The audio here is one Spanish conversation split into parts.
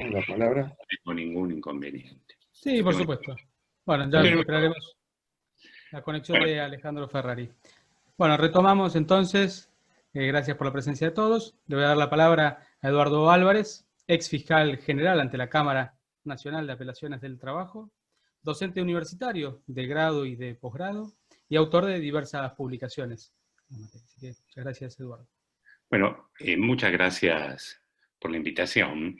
la palabra. No tengo ningún inconveniente. Sí, por supuesto. Bueno, ya esperaremos la conexión de Alejandro Ferrari. Bueno, retomamos entonces. Gracias por la presencia de todos. Le voy a dar la palabra a Eduardo Álvarez, ex fiscal general ante la Cámara Nacional de Apelaciones del Trabajo, docente universitario de grado y de posgrado y autor de diversas publicaciones. Así que, muchas gracias, Eduardo. Bueno, muchas gracias por la invitación.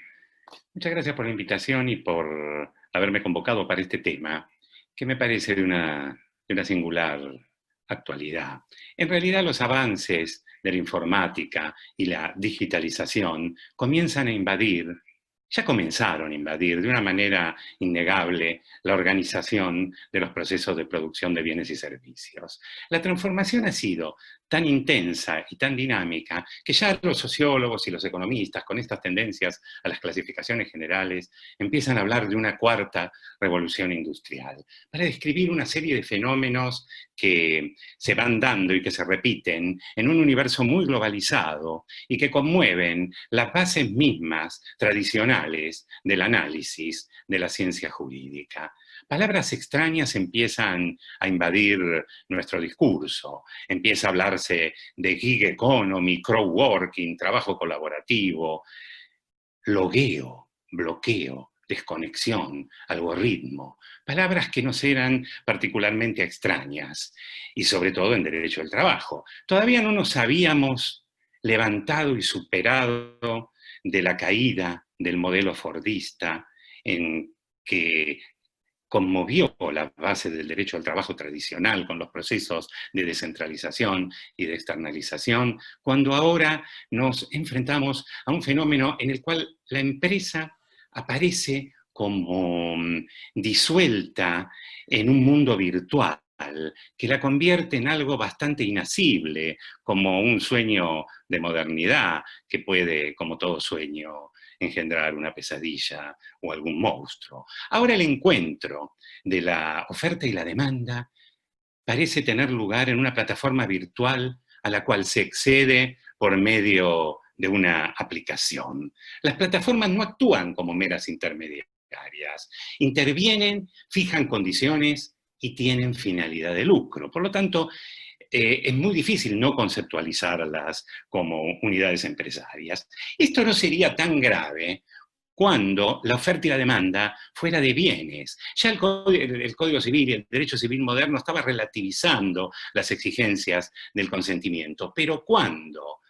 Muchas gracias por la invitación y por haberme convocado para este tema, que me parece de una singular actualidad. En realidad, los avances de la informática y la digitalización comienzan a invadir, ya comenzaron a invadir de una manera innegable la organización de los procesos de producción de bienes y servicios. La transformación ha sido tan intensa y tan dinámica que ya los sociólogos y los economistas, con estas tendencias a las clasificaciones generales, empiezan a hablar de una cuarta revolución industrial, para describir una serie de fenómenos que se van dando y que se repiten en un universo muy globalizado y que conmueven las bases mismas tradicionales del análisis de la ciencia jurídica. Palabras extrañas empiezan a invadir nuestro discurso. Empieza a hablarse de gig economy, crowdworking, trabajo colaborativo, logueo, bloqueo, desconexión, algoritmo, palabras que nos eran particularmente extrañas, y sobre todo en derecho del trabajo. Todavía no nos habíamos levantado y superado de la caída del modelo fordista en que conmovió la base del derecho al trabajo tradicional con los procesos de descentralización y de externalización, cuando ahora nos enfrentamos a un fenómeno en el cual la empresa aparece como disuelta en un mundo virtual, que la convierte en algo bastante inasible, como un sueño de modernidad que puede, como todo sueño, engendrar una pesadilla o algún monstruo. Ahora el encuentro de la oferta y la demanda parece tener lugar en una plataforma virtual a la cual se accede por medio de una aplicación. Las plataformas no actúan como meras intermediarias, intervienen, fijan condiciones y tienen finalidad de lucro. Por lo tanto, es muy difícil no conceptualizarlas como unidades empresarias. Esto no sería tan grave cuando la oferta y la demanda fuera de bienes. Ya el Código Civil y el derecho civil moderno estaba relativizando las exigencias del consentimiento, pero cuando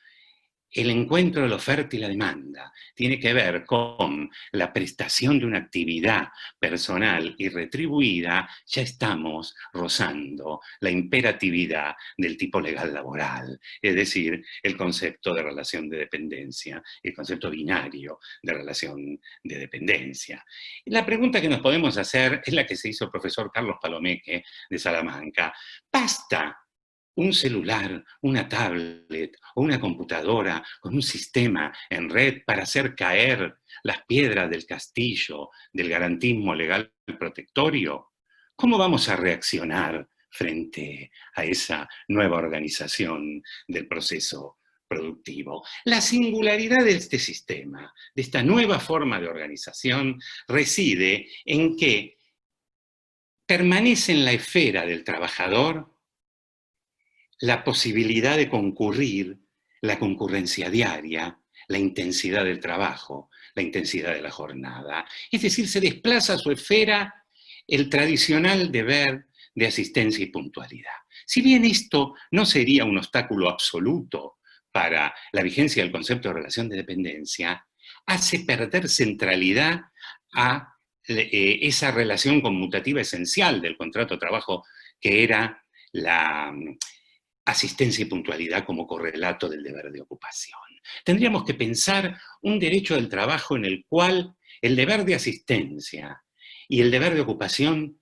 el encuentro de la oferta y la demanda tiene que ver con la prestación de una actividad personal y retribuida, ya estamos rozando la imperatividad del tipo legal laboral, es decir, el concepto de relación de dependencia, el concepto binario de relación de dependencia. La pregunta que nos podemos hacer es la que se hizo el profesor Carlos Palomeque de Salamanca. ¿Basta un celular, una tablet o una computadora con un sistema en red para hacer caer las piedras del castillo del garantismo legal protectorio? ¿Cómo vamos a reaccionar frente a esa nueva organización del proceso productivo? La singularidad de este sistema, de esta nueva forma de organización, reside en que permanece en la esfera del trabajador la posibilidad de concurrir, la concurrencia diaria, la intensidad del trabajo, la intensidad de la jornada. Es decir, se desplaza a su esfera el tradicional deber de asistencia y puntualidad. Si bien esto no sería un obstáculo absoluto para la vigencia del concepto de relación de dependencia, hace perder centralidad a esa relación conmutativa esencial del contrato de trabajo, que era la asistencia y puntualidad como correlato del deber de ocupación. Tendríamos que pensar un derecho del trabajo en el cual el deber de asistencia y el deber de ocupación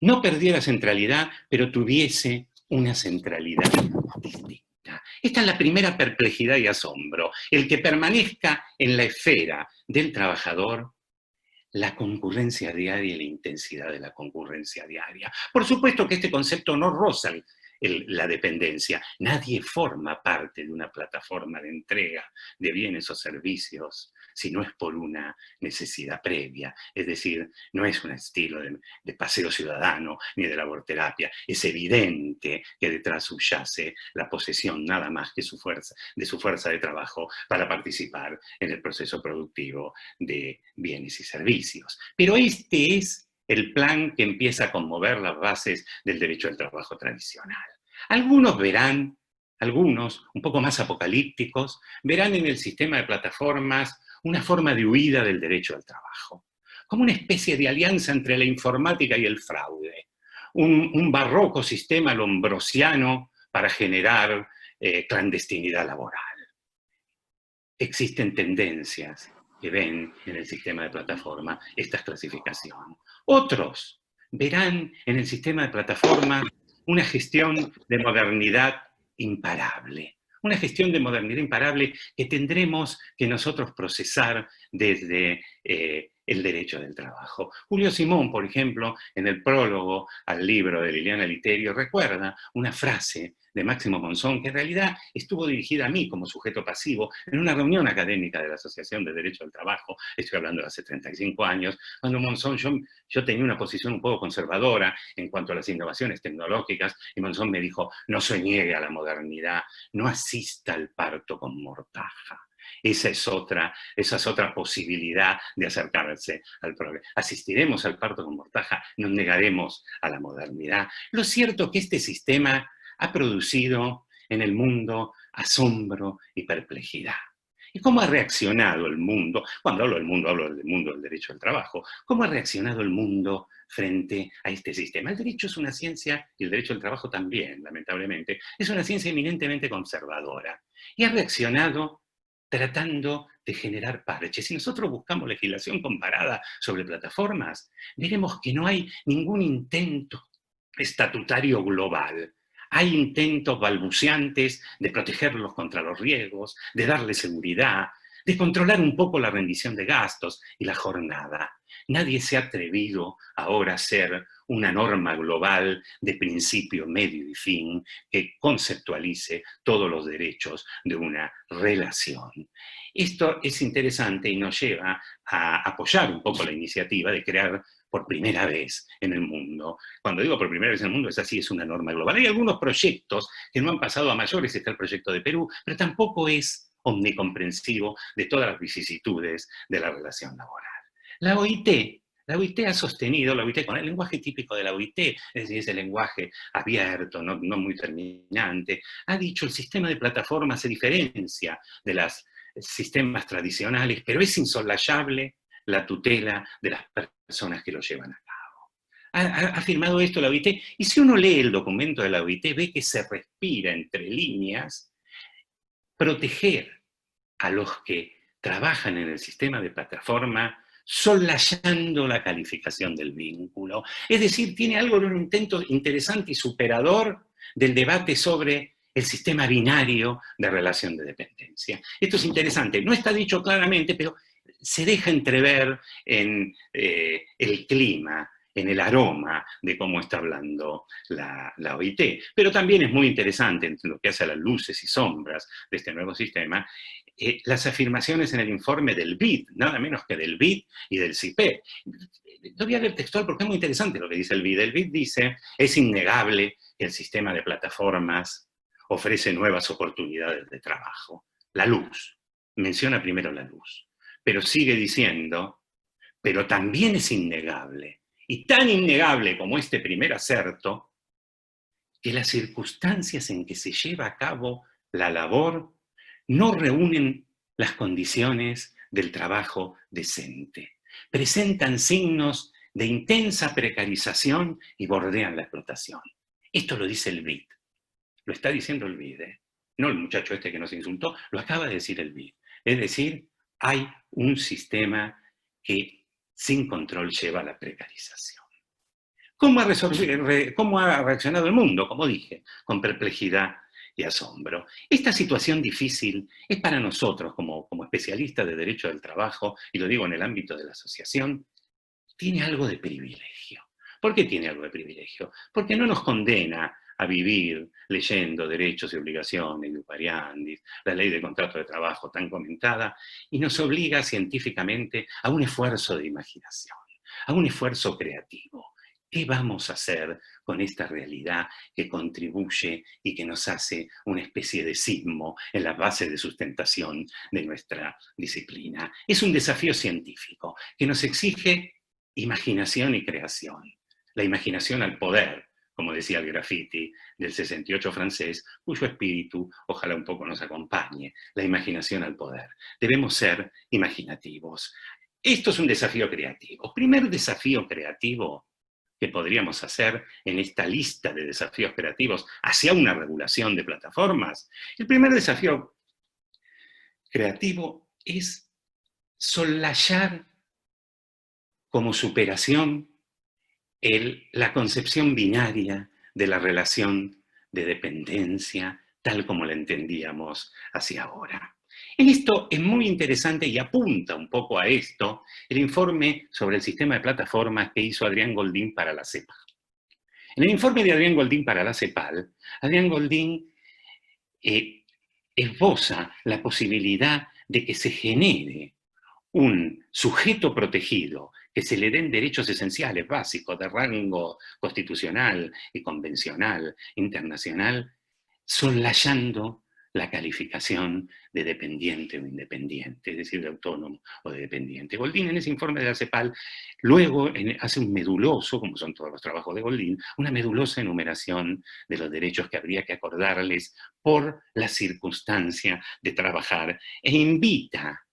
no perdiera centralidad, pero tuviese una centralidad distinta. Esta es la primera perplejidad y asombro, el que permanezca en la esfera del trabajador la concurrencia diaria y la intensidad de la concurrencia diaria. Por supuesto que este concepto no roza la dependencia. Nadie forma parte de una plataforma de entrega de bienes o servicios si no es por una necesidad previa. Es decir, no es un estilo de paseo ciudadano ni de laborterapia. Es evidente que detrás subyace la posesión nada más que de su fuerza de trabajo para participar en el proceso productivo de bienes y servicios. Pero este es el plan que empieza a conmover las bases del derecho al trabajo tradicional. Algunos verán, algunos un poco más apocalípticos, verán en el sistema de plataformas una forma de huida del derecho al trabajo, como una especie de alianza entre la informática y el fraude, un barroco sistema lombrosiano para generar clandestinidad laboral. Existen tendencias que ven en el sistema de plataforma esta clasificación. Otros verán en el sistema de plataforma una gestión de modernidad imparable. Una gestión de modernidad imparable que tendremos que nosotros procesar desde el derecho del trabajo. Julio Simón, por ejemplo, en el prólogo al libro de Liliana Literio, recuerda una frase de Máximo Monzón, que en realidad estuvo dirigida a mí como sujeto pasivo en una reunión académica de la Asociación de Derecho al Trabajo, estoy hablando de hace 35 años, cuando Monzón, yo tenía una posición un poco conservadora en cuanto a las innovaciones tecnológicas, y Monzón me dijo, no se niegue a la modernidad, no asista al parto con mortaja. Esa es otra posibilidad de acercarse al progreso. Asistiremos al parto con mortaja, nos negaremos a la modernidad. Lo cierto es que este sistema ha producido en el mundo asombro y perplejidad. ¿Y cómo ha reaccionado el mundo? Cuando hablo del mundo, hablo del mundo del derecho al trabajo. ¿Cómo ha reaccionado el mundo frente a este sistema? El derecho es una ciencia, y el derecho al trabajo también, lamentablemente, es una ciencia eminentemente conservadora. Y ha reaccionado tratando de generar parches. Si nosotros buscamos legislación comparada sobre plataformas, veremos que no hay ningún intento estatutario global. Hay intentos balbuceantes de protegerlos contra los riesgos, de darles seguridad, de controlar un poco la rendición de gastos y la jornada. Nadie se ha atrevido ahora a hacer una norma global de principio, medio y fin que conceptualice todos los derechos de una relación. Esto es interesante y nos lleva a apoyar un poco la iniciativa de crear por primera vez en el mundo. Cuando digo por primera vez en el mundo, es así, es una norma global. Hay algunos proyectos que no han pasado a mayores, está el proyecto de Perú, pero tampoco es omnicomprensivo de todas las vicisitudes de la relación laboral. La OIT ha sostenido, la OIT con el lenguaje típico de la OIT, es decir, ese lenguaje abierto, no muy terminante, ha dicho el sistema de plataformas se diferencia de los sistemas tradicionales, pero es insolayable la tutela de las personas que lo llevan a cabo. Ha firmado esto la OIT, y si uno lee el documento de la OIT, ve que se respira entre líneas proteger a los que trabajan en el sistema de plataforma solayando la calificación del vínculo. Es decir, tiene algo de un intento interesante y superador del debate sobre el sistema binario de relación de dependencia. Esto es interesante, no está dicho claramente, pero se deja entrever en el clima, en el aroma de cómo está hablando la OIT. Pero también es muy interesante, en lo que hace a las luces y sombras de este nuevo sistema, las afirmaciones en el informe del BID, nada menos que del BID y del CIPE. Lo voy a leer textual porque es muy interesante lo que dice el BID. El BID dice, es innegable que el sistema de plataformas ofrece nuevas oportunidades de trabajo. La luz, menciona primero la luz, pero sigue diciendo, pero también es innegable, y tan innegable como este primer aserto, que las circunstancias en que se lleva a cabo la labor no reúnen las condiciones del trabajo decente. Presentan signos de intensa precarización y bordean la explotación. Esto lo dice el BID. Lo está diciendo el BID, ¿eh? No el muchacho este que nos insultó, lo acaba de decir el BID. Es decir, hay un sistema que sin control lleva a la precarización. ¿Cómo ha reaccionado el mundo? Como dije, con perplejidad y asombro. Esta situación difícil es para nosotros, como especialistas de derecho del trabajo, y lo digo en el ámbito de la asociación, tiene algo de privilegio. ¿Por qué tiene algo de privilegio? Porque no nos condena a vivir leyendo derechos y obligaciones, Ius Variandis, la ley de contrato de trabajo tan comentada, y nos obliga científicamente a un esfuerzo de imaginación, a un esfuerzo creativo. ¿Qué vamos a hacer con esta realidad que contribuye y que nos hace una especie de sismo en las bases de sustentación de nuestra disciplina? Es un desafío científico que nos exige imaginación y creación. La imaginación al poder, como decía el graffiti del 68 francés, cuyo espíritu ojalá un poco nos acompañe, la imaginación al poder. Debemos ser imaginativos. Esto es un desafío creativo. Primer desafío creativo que podríamos hacer en esta lista de desafíos creativos hacia una regulación de plataformas. El primer desafío creativo es soslayar como superación la concepción binaria de la relación de dependencia, tal como la entendíamos hacia ahora. En esto es muy interesante y apunta un poco a esto el informe sobre el sistema de plataformas que hizo Adrián Goldín para la CEPAL. En el informe de Adrián Goldín para la CEPAL, Adrián Goldín esboza la posibilidad de que se genere un sujeto protegido, que se le den derechos esenciales, básicos, de rango constitucional y convencional, internacional, soslayando la calificación de dependiente o independiente, es decir, de autónomo o de dependiente. Goldín en ese informe de la CEPAL luego hace un meduloso, como son todos los trabajos de Goldín, una medulosa enumeración de los derechos que habría que acordarles por la circunstancia de trabajar e invita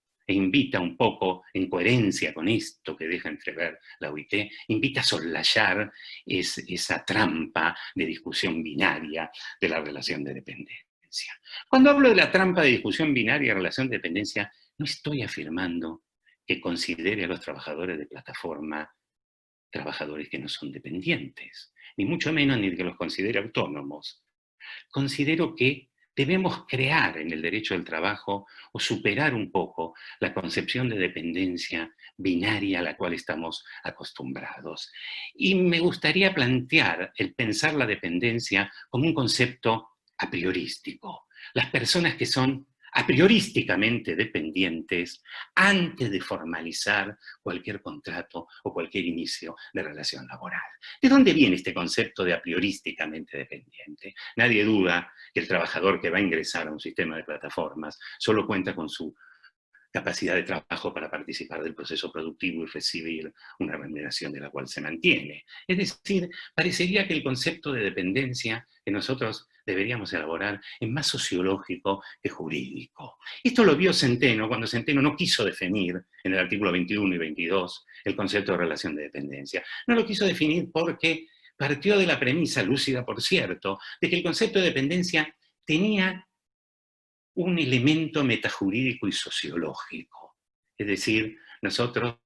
un poco, en coherencia con esto que deja entrever la OIT, invita a soslayar esa trampa de discusión binaria de la relación de dependencia. Cuando hablo de la trampa de discusión binaria de relación de dependencia, no estoy afirmando que considere a los trabajadores de plataforma trabajadores que no son dependientes, ni mucho menos ni que los considere autónomos. Considero que debemos crear en el derecho del trabajo o superar un poco la concepción de dependencia binaria a la cual estamos acostumbrados. Y me gustaría plantear el pensar la dependencia como un concepto a priorístico. Las personas que son a priorísticamente dependientes antes de formalizar cualquier contrato o cualquier inicio de relación laboral. ¿De dónde viene este concepto de a priorísticamente dependiente? Nadie duda que el trabajador que va a ingresar a un sistema de plataformas solo cuenta con su capacidad de trabajo para participar del proceso productivo y recibir una remuneración de la cual se mantiene. Es decir, parecería que el concepto de dependencia que nosotros deberíamos elaborar es más sociológico que jurídico. Esto lo vio Centeno cuando Centeno no quiso definir en el artículo 21 y 22 el concepto de relación de dependencia. No lo quiso definir porque partió de la premisa, lúcida por cierto, de que el concepto de dependencia tenía un elemento metajurídico y sociológico. Es decir, nosotros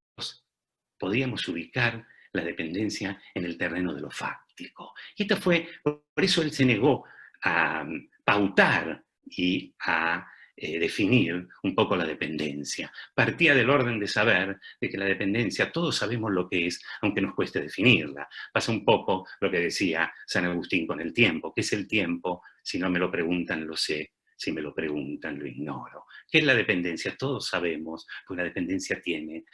podíamos ubicar la dependencia en el terreno de lo fáctico. Y esto fue, por eso él se negó a pautar y a definir un poco la dependencia. Partía del orden de saber de que la dependencia, todos sabemos lo que es, aunque nos cueste definirla. Pasa un poco lo que decía San Agustín con el tiempo. ¿Qué es el tiempo? Si no me lo preguntan, lo sé. Si me lo preguntan, lo ignoro. ¿Qué es la dependencia? Todos sabemos que la dependencia tiene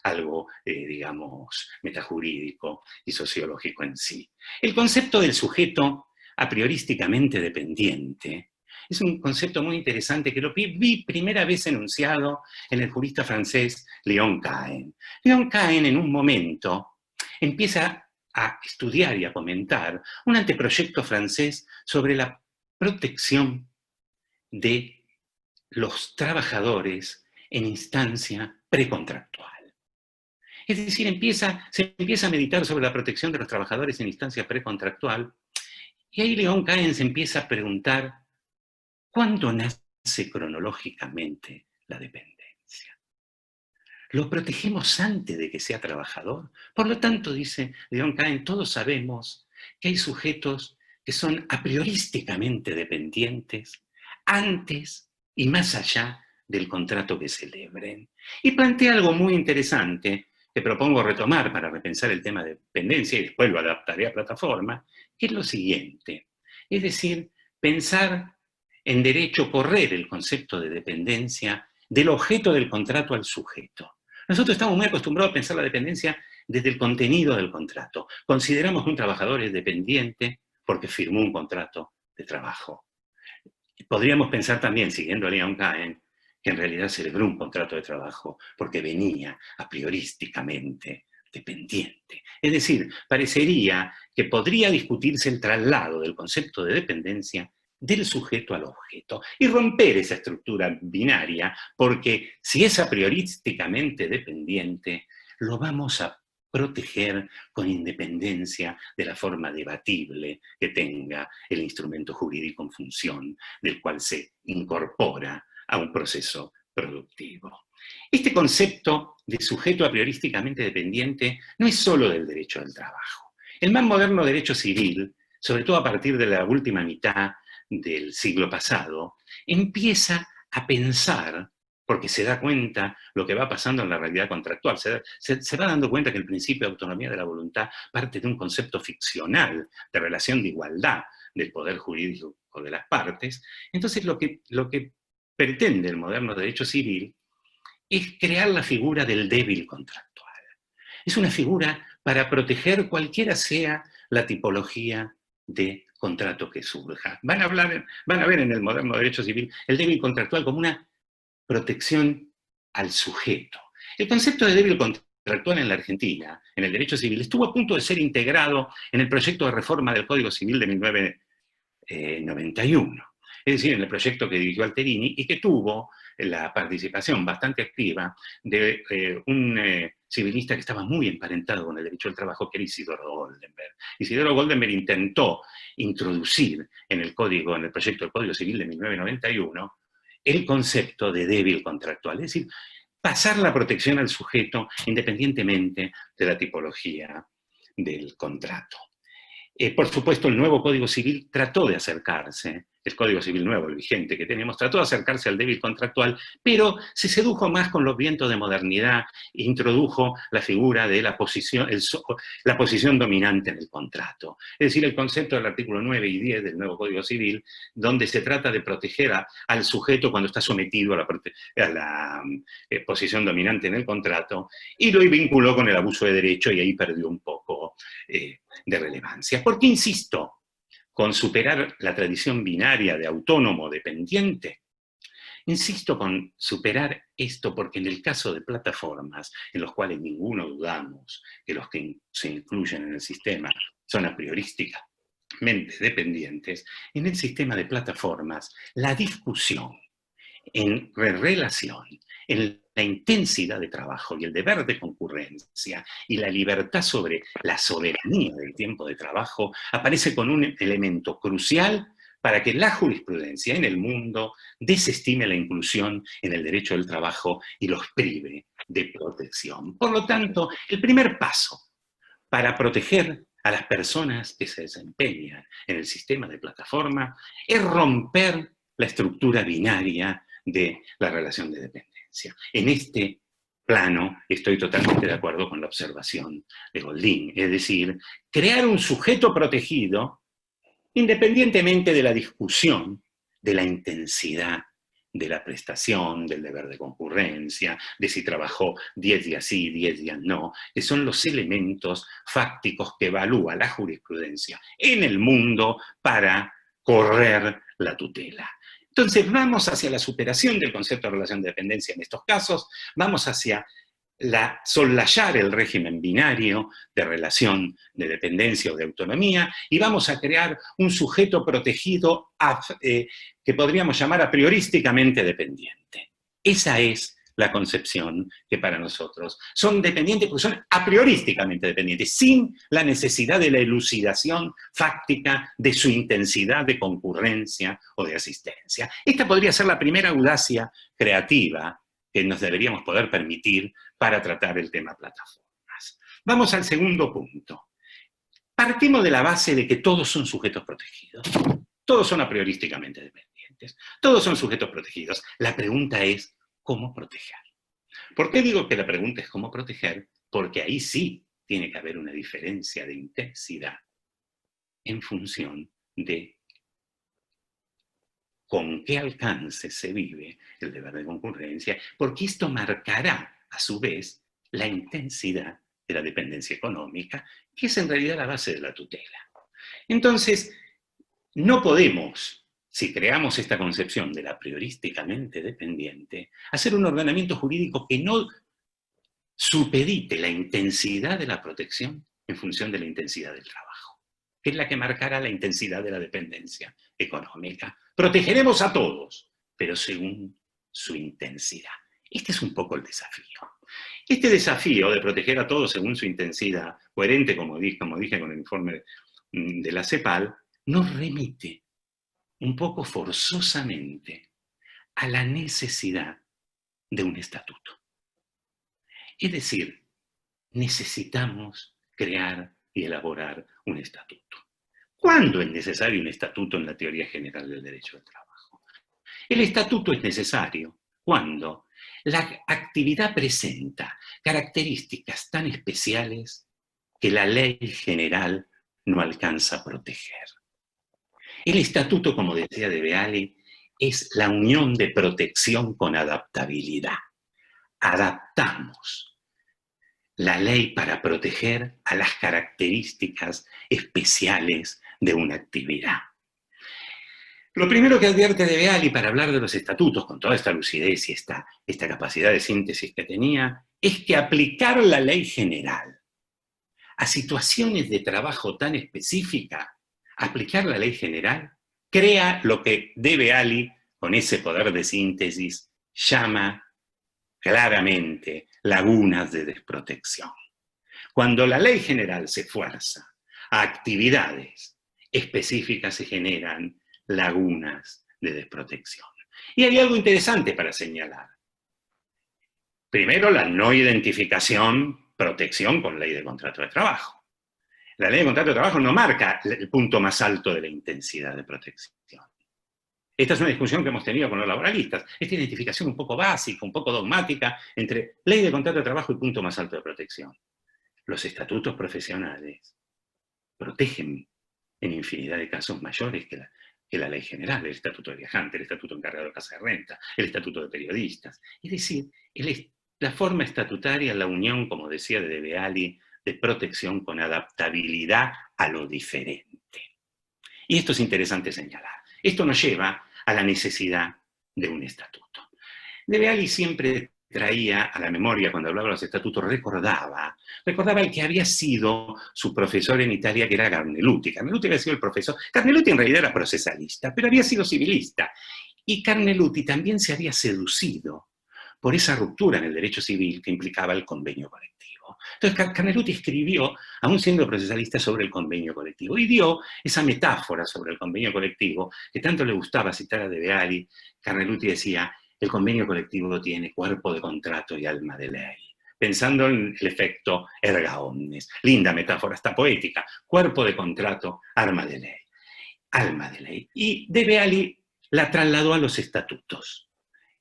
algo, digamos, metajurídico y sociológico en sí. El concepto del sujeto a priorísticamente dependiente es un concepto muy interesante que lo vi primera vez enunciado en el jurista francés Léon Cahen. Léon Cahen en un momento empieza a estudiar y a comentar un anteproyecto francés sobre la protección de los trabajadores en instancia precontractual. Es decir, se empieza a meditar sobre la protección de los trabajadores en instancia precontractual, y ahí Léon Cahen se empieza a preguntar, ¿cuándo nace cronológicamente la dependencia? ¿Lo protegemos antes de que sea trabajador? Por lo tanto, dice Léon Cahen, todos sabemos que hay sujetos que son a priorísticamente dependientes antes y más allá del contrato que celebren. Y plantea algo muy interesante que propongo retomar para repensar el tema de dependencia y después lo adaptaré a plataforma, que es lo siguiente. Es decir, pensar en derecho, correr el concepto de dependencia del objeto del contrato al sujeto. Nosotros estamos muy acostumbrados a pensar la dependencia desde el contenido del contrato. Consideramos que un trabajador es dependiente porque firmó un contrato de trabajo. Podríamos pensar también, siguiendo a Leon Cahen, que en realidad celebró un contrato de trabajo porque venía a priorísticamente dependiente. Es decir, parecería que podría discutirse el traslado del concepto de dependencia del sujeto al objeto y romper esa estructura binaria, porque si es a priorísticamente dependiente, lo vamos a proteger con independencia de la forma debatible que tenga el instrumento jurídico en función del cual se incorpora a un proceso productivo. Este concepto de sujeto a priorísticamente dependiente no es solo del derecho del trabajo. El más moderno derecho civil, sobre todo a partir de la última mitad del siglo pasado, empieza a pensar, porque se da cuenta lo que va pasando en la realidad contractual, se va dando cuenta que el principio de autonomía de la voluntad parte de un concepto ficcional de relación de igualdad del poder jurídico de las partes. Entonces lo que pretende el moderno derecho civil es crear la figura del débil contractual. Es una figura para proteger cualquiera sea la tipología de contrato que surja. Van a ver en el moderno derecho civil el débil contractual como una protección al sujeto. El concepto de débil contractual en la Argentina, en el derecho civil, estuvo a punto de ser integrado en el proyecto de reforma del Código Civil de 1991. Es decir, en el proyecto que dirigió Alterini y que tuvo la participación bastante activa de un civilista que estaba muy emparentado con el derecho del trabajo, que era Isidoro Goldenberg. Isidoro Goldenberg intentó introducir en el proyecto del Código Civil de 1991 el concepto de débil contractual, es decir, pasar la protección al sujeto independientemente de la tipología del contrato. Por supuesto, el nuevo Código Civil trató de acercarse, el Código Civil nuevo, el vigente que tenemos, trató de acercarse al débil contractual, pero se sedujo más con los vientos de modernidad e introdujo la figura de la posición dominante en el contrato. Es decir, el concepto del artículo 9 y 10 del nuevo Código Civil, donde se trata de proteger al sujeto cuando está sometido a la posición dominante en el contrato, y lo vinculó con el abuso de derecho y ahí perdió un poco de relevancia. Porque, insisto, con superar la tradición binaria de autónomo-dependiente, insisto con superar esto porque en el caso de plataformas, en los cuales ninguno dudamos que los que se incluyen en el sistema son a priorísticamente dependientes, en el sistema de plataformas la discusión en relación, en la intensidad de trabajo y el deber de concurrencia y la libertad sobre la soberanía del tiempo de trabajo aparece con un elemento crucial para que la jurisprudencia en el mundo desestime la inclusión en el derecho del trabajo y los prive de protección. Por lo tanto, el primer paso para proteger a las personas que se desempeñan en el sistema de plataforma es romper la estructura binaria de la relación de dependencia. En este plano estoy totalmente de acuerdo con la observación de Goldin, es decir, crear un sujeto protegido independientemente de la discusión de la intensidad de la prestación, del deber de concurrencia, de si trabajó 10 días sí, 10 días no, que son los elementos fácticos que evalúa la jurisprudencia en el mundo para correr la tutela. Entonces vamos hacia la superación del concepto de relación de dependencia en estos casos, vamos hacia soslayar el régimen binario de relación de dependencia o de autonomía y vamos a crear un sujeto protegido que podríamos llamar a priorísticamente dependiente. Esa es la concepción que para nosotros son dependientes porque son a priorísticamente dependientes, sin la necesidad de la elucidación fáctica de su intensidad de concurrencia o de asistencia. Esta podría ser la primera audacia creativa que nos deberíamos poder permitir para tratar el tema plataformas. Vamos al segundo punto. Partimos de la base de que todos son sujetos protegidos. Todos son a priorísticamente dependientes. Todos son sujetos protegidos. La pregunta es, ¿cómo proteger? ¿Por qué digo que la pregunta es cómo proteger? Porque ahí sí tiene que haber una diferencia de intensidad en función de con qué alcance se vive el deber de concurrencia, porque esto marcará, a su vez, la intensidad de la dependencia económica, que es en realidad la base de la tutela. Entonces, no podemos, si creamos esta concepción de la priorísticamente dependiente, hacer un ordenamiento jurídico que no supedite la intensidad de la protección en función de la intensidad del trabajo, que es la que marcará la intensidad de la dependencia económica. Protegeremos a todos, pero según su intensidad. Este es un poco el desafío. Este desafío de proteger a todos según su intensidad, coherente, como dije con el informe de la CEPAL, nos remite un poco forzosamente a la necesidad de un estatuto. Es decir, necesitamos crear y elaborar un estatuto. ¿Cuándo es necesario un estatuto en la teoría general del derecho del trabajo? El estatuto es necesario cuando la actividad presenta características tan especiales que la ley general no alcanza a proteger. El estatuto, como decía De Beali, es la unión de protección con adaptabilidad. Adaptamos la ley para proteger a las características especiales de una actividad. Lo primero que advierte De Beali para hablar de los estatutos, con toda esta lucidez y esta capacidad de síntesis que tenía, es que aplicar la ley general a situaciones de trabajo tan específicas, aplicar la ley general, crea lo que De Beali, con ese poder de síntesis, llama claramente lagunas de desprotección. Cuando la ley general se fuerza a actividades específicas, se generan lagunas de desprotección. Y hay algo interesante para señalar. Primero, la no identificación, protección con ley de contrato de trabajo. La ley de contrato de trabajo no marca el punto más alto de la intensidad de protección. Esta es una discusión que hemos tenido con los laboralistas. Esta identificación un poco básica, un poco dogmática, entre ley de contrato de trabajo y punto más alto de protección. Los estatutos profesionales protegen en infinidad de casos mayores que la ley general, el estatuto de viajante, el estatuto encargado de casa de renta, el estatuto de periodistas. Es decir, la forma estatutaria, la unión, como decía De Beali, de protección con adaptabilidad a lo diferente. Y esto es interesante señalar. Esto nos lleva a la necesidad de un estatuto. De Beali siempre traía a la memoria, cuando hablaba de los estatutos, recordaba el que había sido su profesor en Italia, que era Carneluti. Carneluti había sido el profesor. Carneluti en realidad era procesalista, pero había sido civilista. Y Carneluti también se había seducido por esa ruptura en el derecho civil que implicaba el convenio colectivo. Entonces Carneluti escribió, aún siendo procesalista, sobre el convenio colectivo y dio esa metáfora sobre el convenio colectivo que tanto le gustaba citar a De Beali. Carneluti decía: el convenio colectivo tiene cuerpo de contrato y alma de ley, pensando en el efecto erga omnes. Linda metáfora, hasta poética. Cuerpo de contrato, alma de ley. Y De Beali la trasladó a los estatutos.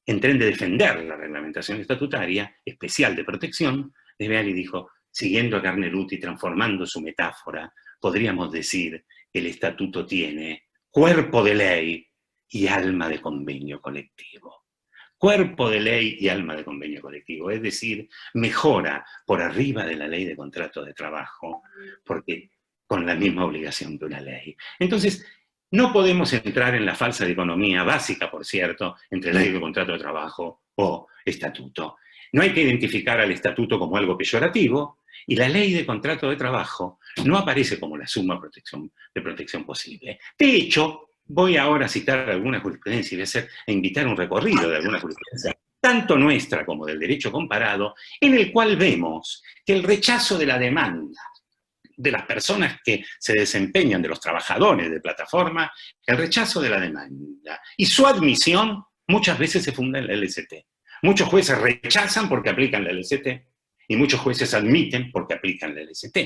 En tren de defender la reglamentación estatutaria especial de protección, De Beali dijo, siguiendo a Carneluti, transformando su metáfora, podríamos decir que el estatuto tiene cuerpo de ley y alma de convenio colectivo. Cuerpo de ley y alma de convenio colectivo, es decir, mejora por arriba de la ley de contrato de trabajo, porque con la misma obligación de una ley. Entonces, no podemos entrar en la falsa dicotomía básica, por cierto, entre ley de contrato de trabajo o estatuto. No hay que identificar al estatuto como algo peyorativo, y la ley de contrato de trabajo no aparece como la suma de protección posible. De hecho, voy ahora a citar alguna jurisprudencia y a invitar un recorrido de alguna jurisprudencia, tanto nuestra como del derecho comparado, en el cual vemos que el rechazo de la demanda de las personas que se desempeñan, de los trabajadores de plataforma, el rechazo de la demanda y su admisión muchas veces se funda en la LST. Muchos jueces rechazan porque aplican la LST y muchos jueces admiten porque aplican la LST.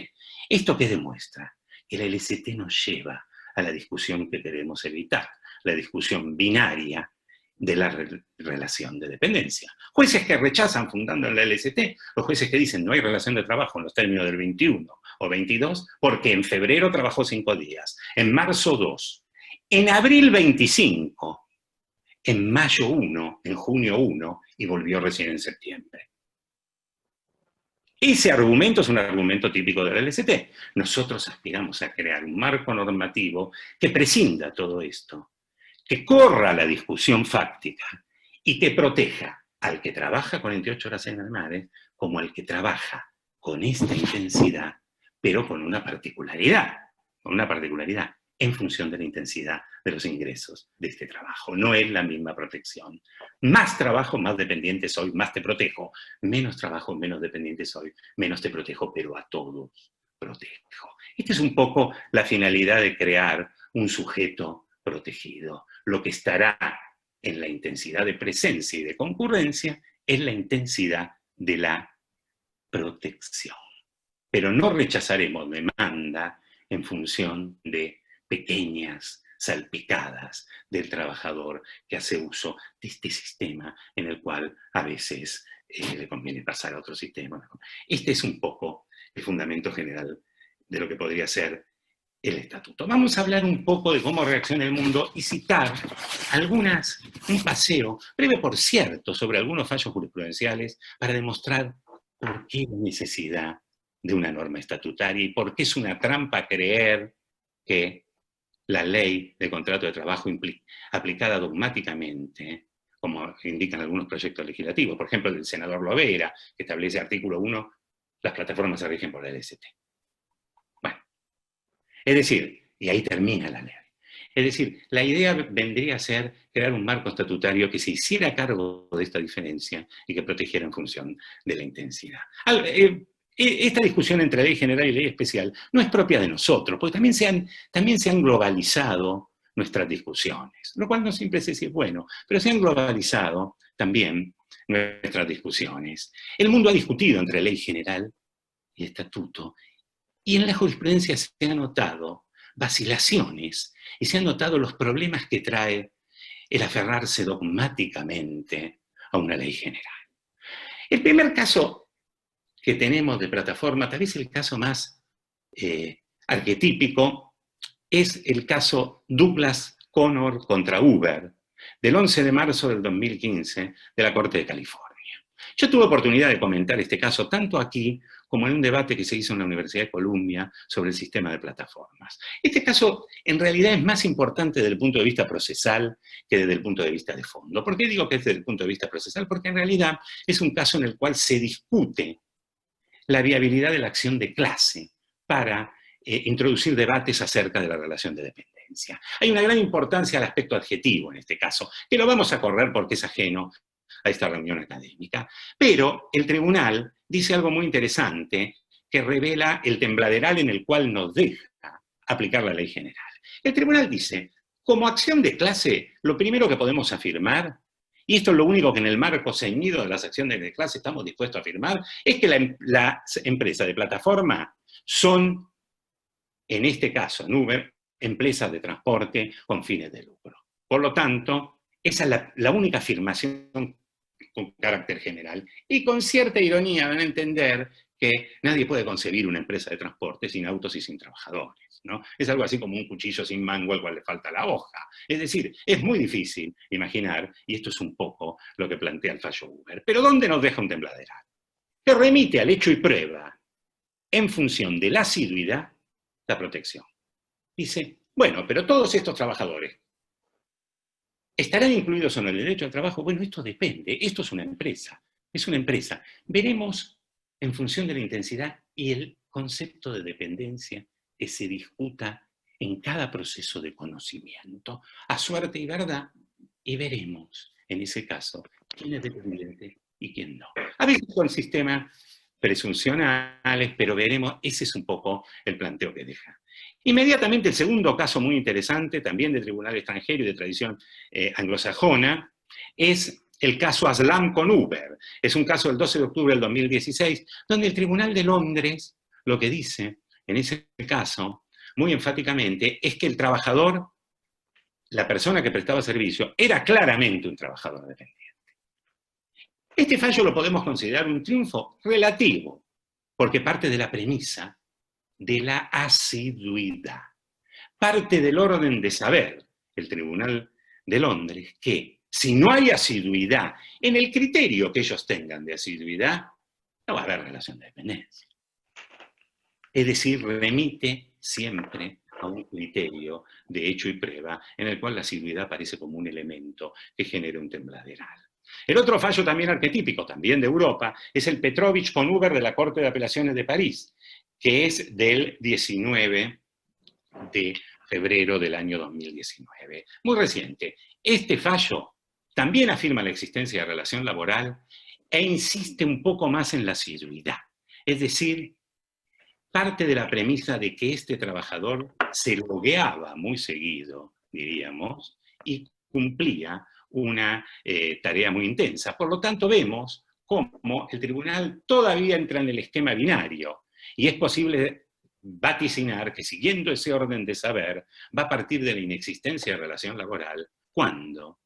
¿Esto qué demuestra? Que la LST nos lleva a la discusión que queremos evitar, la discusión binaria de la relación de dependencia. Jueces que rechazan fundando en la LST, los jueces que dicen no hay relación de trabajo en los términos del 21 o 22, porque en febrero trabajó 5 días, en marzo 2, en abril 25, en mayo 1, en junio 1, y volvió recién en septiembre. Ese argumento es un argumento típico del LST. Nosotros aspiramos a crear un marco normativo que prescinda todo esto, que corra la discusión fáctica y que proteja al que trabaja 48 horas semanales como al que trabaja con esta intensidad, pero con una particularidad en función de la intensidad de los ingresos de este trabajo. No es la misma protección. Más trabajo, más dependiente soy, más te protejo. Menos trabajo, menos dependiente soy, menos te protejo, pero a todos protejo. Esta es un poco la finalidad de crear un sujeto protegido. Lo que estará en la intensidad de presencia y de concurrencia es la intensidad de la protección. Pero no rechazaremos demanda en función de pequeñas salpicadas del trabajador que hace uso de este sistema en el cual a veces le conviene pasar a otro sistema. Este es un poco el fundamento general de lo que podría ser el estatuto. Vamos a hablar un poco de cómo reacciona el mundo y citar un paseo, breve por cierto, sobre algunos fallos jurisprudenciales para demostrar por qué la necesidad de una norma estatutaria y por qué es una trampa creer que la ley de contrato de trabajo aplicada dogmáticamente, como indican algunos proyectos legislativos, por ejemplo el del senador Lovera, que establece artículo 1, las plataformas se rigen por la LST. Bueno, es decir, y ahí termina la ley. Es decir, la idea vendría a ser crear un marco estatutario que se hiciera cargo de esta diferencia y que protegiera en función de la intensidad. Esta discusión entre ley general y ley especial no es propia de nosotros, porque también se han globalizado nuestras discusiones, lo cual no siempre es decir bueno, pero se han globalizado también nuestras discusiones. El mundo ha discutido entre ley general y estatuto, y en la jurisprudencia se han notado vacilaciones y se han notado los problemas que trae el aferrarse dogmáticamente a una ley general. El primer caso que tenemos de plataforma, tal vez el caso más arquetípico, es el caso Douglas Connor contra Uber, del 11 de marzo del 2015, de la Corte de California. Yo tuve oportunidad de comentar este caso tanto aquí como en un debate que se hizo en la Universidad de Columbia sobre el sistema de plataformas. Este caso en realidad es más importante desde el punto de vista procesal que desde el punto de vista de fondo. ¿Por qué digo que es desde el punto de vista procesal? Porque en realidad es un caso en el cual se discute la viabilidad de la acción de clase para introducir debates acerca de la relación de dependencia. Hay una gran importancia al aspecto adjetivo en este caso, que lo vamos a correr porque es ajeno a esta reunión académica. Pero el tribunal dice algo muy interesante que revela el tembladeral en el cual nos deja aplicar la ley general. El tribunal dice, como acción de clase, lo primero que podemos afirmar, y esto es lo único que en el marco ceñido de las acciones de clase estamos dispuestos a afirmar, es que las empresas de plataforma son, en este caso en Uber, empresas de transporte con fines de lucro. Por lo tanto, esa es la única afirmación con carácter general. Y con cierta ironía van a entender que nadie puede concebir una empresa de transporte sin autos y sin trabajadores, ¿no? Es algo así como un cuchillo sin mango al cual le falta la hoja. Es decir, es muy difícil imaginar, y esto es un poco lo que plantea el fallo Uber. Pero ¿dónde nos deja un tembladeral? Que remite al hecho y prueba, en función de la asiduidad, la protección. Dice, bueno, pero todos estos trabajadores, ¿estarán incluidos o no en el derecho al trabajo? Bueno, esto depende. Esto es una empresa. Es una empresa. Veremos en función de la intensidad y el concepto de dependencia que se discuta en cada proceso de conocimiento, a suerte y verdad, y veremos, en ese caso, quién es dependiente y quién no. A veces con sistemas presuncionales, pero veremos, ese es un poco el planteo que deja. Inmediatamente el segundo caso muy interesante, también de tribunal extranjero y de tradición anglosajona, es el caso Aslam con Uber. Es un caso del 12 de octubre del 2016, donde el Tribunal de Londres lo que dice, en ese caso, muy enfáticamente, es que el trabajador, la persona que prestaba servicio, era claramente un trabajador dependiente. Este fallo lo podemos considerar un triunfo relativo, porque parte de la premisa de la asiduidad. Parte del orden de saber, el Tribunal de Londres, que Si no hay asiduidad en el criterio que ellos tengan de asiduidad, no va a haber relación de dependencia. Es decir, remite siempre a un criterio de hecho y prueba en el cual la asiduidad aparece como un elemento que genera un tembladeral. El otro fallo también arquetípico, también de Europa, es el Petrovich con Huber de la Corte de Apelaciones de París, que es del 19 de febrero del año 2019. Muy reciente. Este fallo también afirma la existencia de relación laboral e insiste un poco más en la asiduidad. Es decir, parte de la premisa de que este trabajador se logueaba muy seguido, diríamos, y cumplía una tarea muy intensa. Por lo tanto, vemos cómo el tribunal todavía entra en el esquema binario y es posible vaticinar que siguiendo ese orden de saber va a partir de la inexistencia de relación laboral cuando,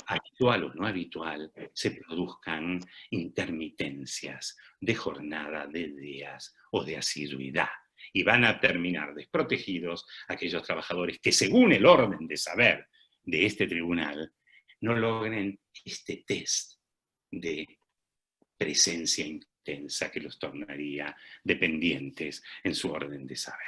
habitual o no habitual, se produzcan intermitencias de jornada, de días o de asiduidad. Y van a terminar desprotegidos aquellos trabajadores que, según el orden de saber de este tribunal, no logren este test de presencia intensa que los tornaría dependientes en su orden de saber.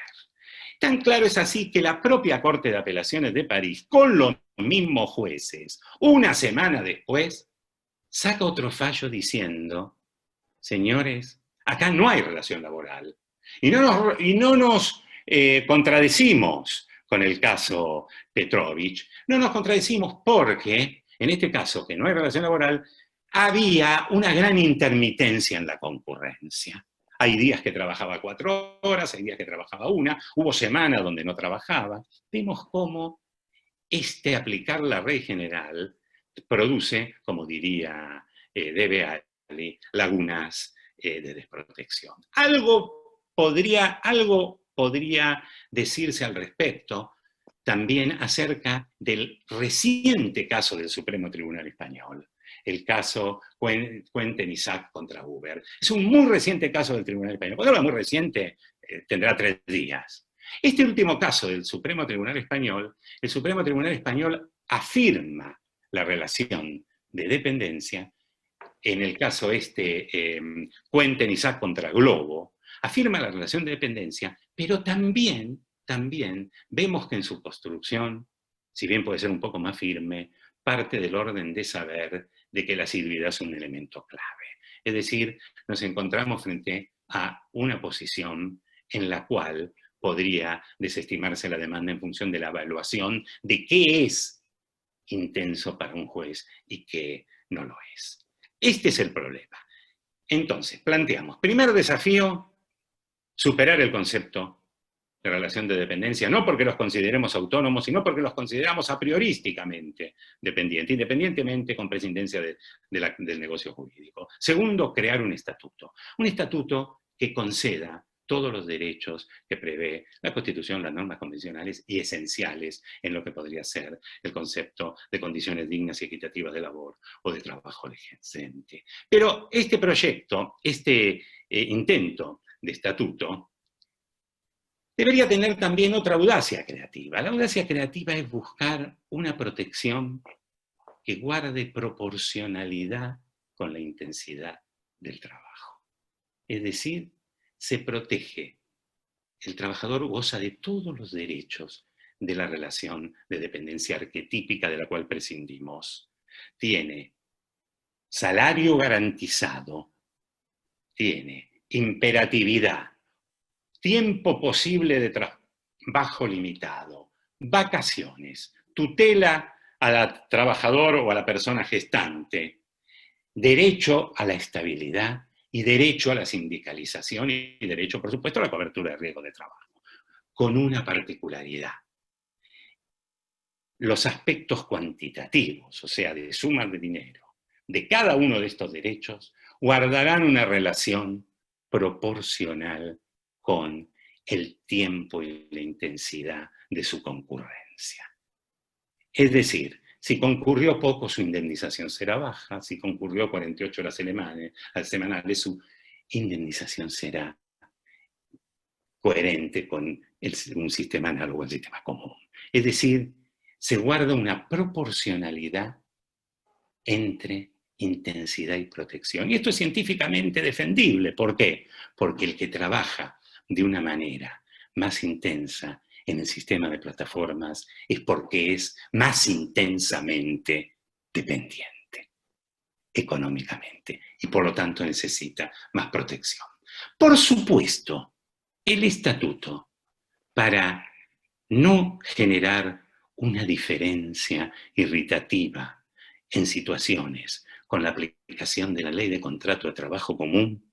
Tan claro es así que la propia Corte de Apelaciones de París, con los mismos jueces, una semana después, saca otro fallo diciendo, señores, acá no hay relación laboral. Y no nos contradecimos con el caso Petrovich, no nos contradecimos porque, en este caso, que no hay relación laboral, había una gran intermitencia en la concurrencia. Hay días que trabajaba 4 horas, hay días que trabajaba 1, hubo semanas donde no trabajaba. Vemos cómo aplicar la ley general produce, como diría Debe Ali, lagunas de desprotección. Algo podría decirse al respecto también acerca del reciente caso del Supremo Tribunal Español, el caso Quentin-Isaac contra Huber. Es un muy reciente caso del Tribunal Español. Cuando hablo muy reciente, tendrá 3 días. Este último caso del Supremo Tribunal Español, el Supremo Tribunal Español afirma la relación de dependencia. En el caso Quentin-Isaac contra Globo, afirma la relación de dependencia, pero también vemos que en su construcción, si bien puede ser un poco más firme, parte del orden de saber de que la asiduidad es un elemento clave. Es decir, nos encontramos frente a una posición en la cual podría desestimarse la demanda en función de la evaluación de qué es intenso para un juez y qué no lo es. Este es el problema. Entonces, planteamos, primer desafío, superar el concepto de relación de dependencia, no porque los consideremos autónomos, sino porque los consideramos a priorísticamente dependientes, independientemente con prescindencia del negocio jurídico. Segundo, crear un estatuto que conceda todos los derechos que prevé la Constitución, las normas convencionales y esenciales en lo que podría ser el concepto de condiciones dignas y equitativas de labor o de trabajo decente. Pero este proyecto, intento de estatuto, debería tener también otra audacia creativa. La audacia creativa es buscar una protección que guarde proporcionalidad con la intensidad del trabajo. Es decir, se protege. El trabajador goza de todos los derechos de la relación de dependencia arquetípica de la cual prescindimos. Tiene salario garantizado, tiene imperatividad, tiempo posible de trabajo limitado, vacaciones, tutela al trabajador o a la persona gestante, derecho a la estabilidad y derecho a la sindicalización y derecho, por supuesto, a la cobertura de riesgo de trabajo, con una particularidad. Los aspectos cuantitativos, o sea, de sumas de dinero, de cada uno de estos derechos, guardarán una relación proporcional con el tiempo y la intensidad de su concurrencia. Es decir, si concurrió poco, su indemnización será baja. Si concurrió 48 horas semanales, su indemnización será coherente con un sistema análogo al sistema común. Es decir, se guarda una proporcionalidad entre intensidad y protección. Y esto es científicamente defendible. ¿Por qué? Porque el que trabaja de una manera más intensa en el sistema de plataformas es porque es más intensamente dependiente económicamente y por lo tanto necesita más protección. Por supuesto, el estatuto, para no generar una diferencia irritativa en situaciones con la aplicación de la ley de contrato de trabajo común,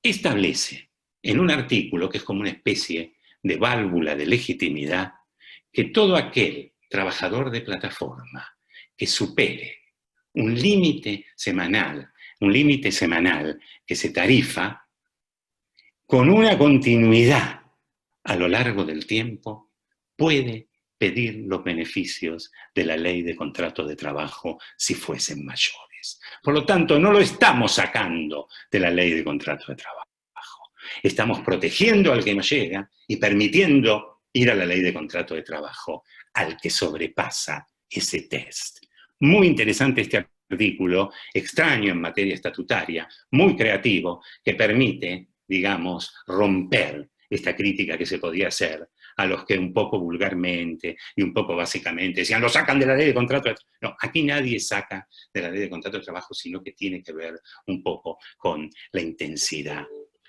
establece en un artículo que es como una especie de válvula de legitimidad que todo aquel trabajador de plataforma que supere un límite semanal que se tarifa con una continuidad a lo largo del tiempo, puede pedir los beneficios de la ley de contrato de trabajo si fuesen mayores. Por lo tanto, no lo estamos sacando de la ley de contrato de trabajo. Estamos protegiendo al que no llega y permitiendo ir a la ley de contrato de trabajo al que sobrepasa ese test. Muy interesante este artículo, extraño en materia estatutaria, muy creativo, que permite, digamos, romper esta crítica que se podía hacer a los que un poco vulgarmente y un poco básicamente decían, lo sacan de la ley de contrato de trabajo. No, aquí nadie saca de la ley de contrato de trabajo, sino que tiene que ver un poco con la intensidad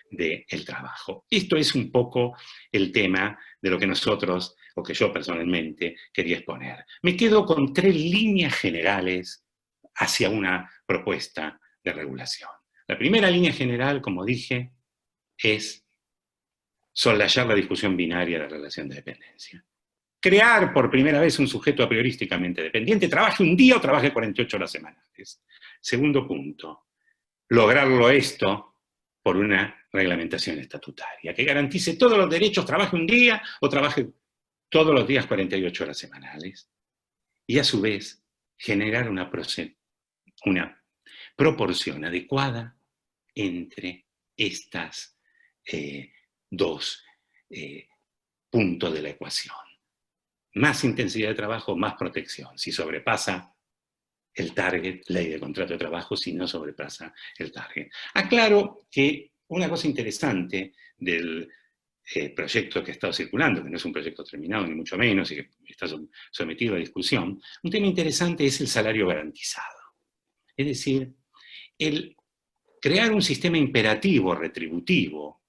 del trabajo. Esto es un poco el tema de lo que nosotros, o que yo personalmente, quería exponer. Me quedo con 3 líneas generales hacia una propuesta de regulación. La primera línea general, como dije, es soslayar la discusión binaria de la relación de dependencia. Crear por primera vez un sujeto a priorísticamente dependiente, trabaje un día o trabaje 48 horas semanales. Segundo punto, lograrlo esto por una reglamentación estatutaria, que garantice todos los derechos, trabaje un día o trabaje todos los días 48 horas semanales. Y a su vez, generar una proporción adecuada entre estas dos puntos de la ecuación. Más intensidad de trabajo, más protección. Si sobrepasa el target, ley de contrato de trabajo, si no sobrepasa el target. Aclaro que una cosa interesante del proyecto que ha estado circulando, que no es un proyecto terminado ni mucho menos, y que está sometido a discusión, un tema interesante es el salario garantizado. Es decir, el crear un sistema imperativo retributivo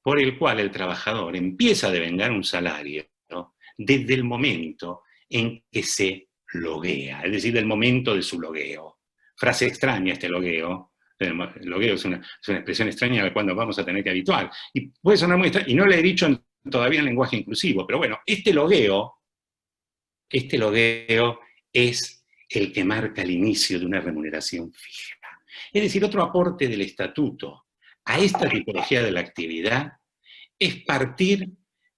por el cual el trabajador empieza a devengar un salario, ¿no?, desde el momento en que se loguea, es decir, del momento de su logueo. Frase extraña este logueo. El logueo es una expresión extraña a la cual nos vamos a tener que habituar. Y puede sonar muy extraño, y no le he dicho todavía en lenguaje inclusivo, pero bueno, este logueo es el que marca el inicio de una remuneración fija. Es decir, otro aporte del estatuto a esta tipología de la actividad es partir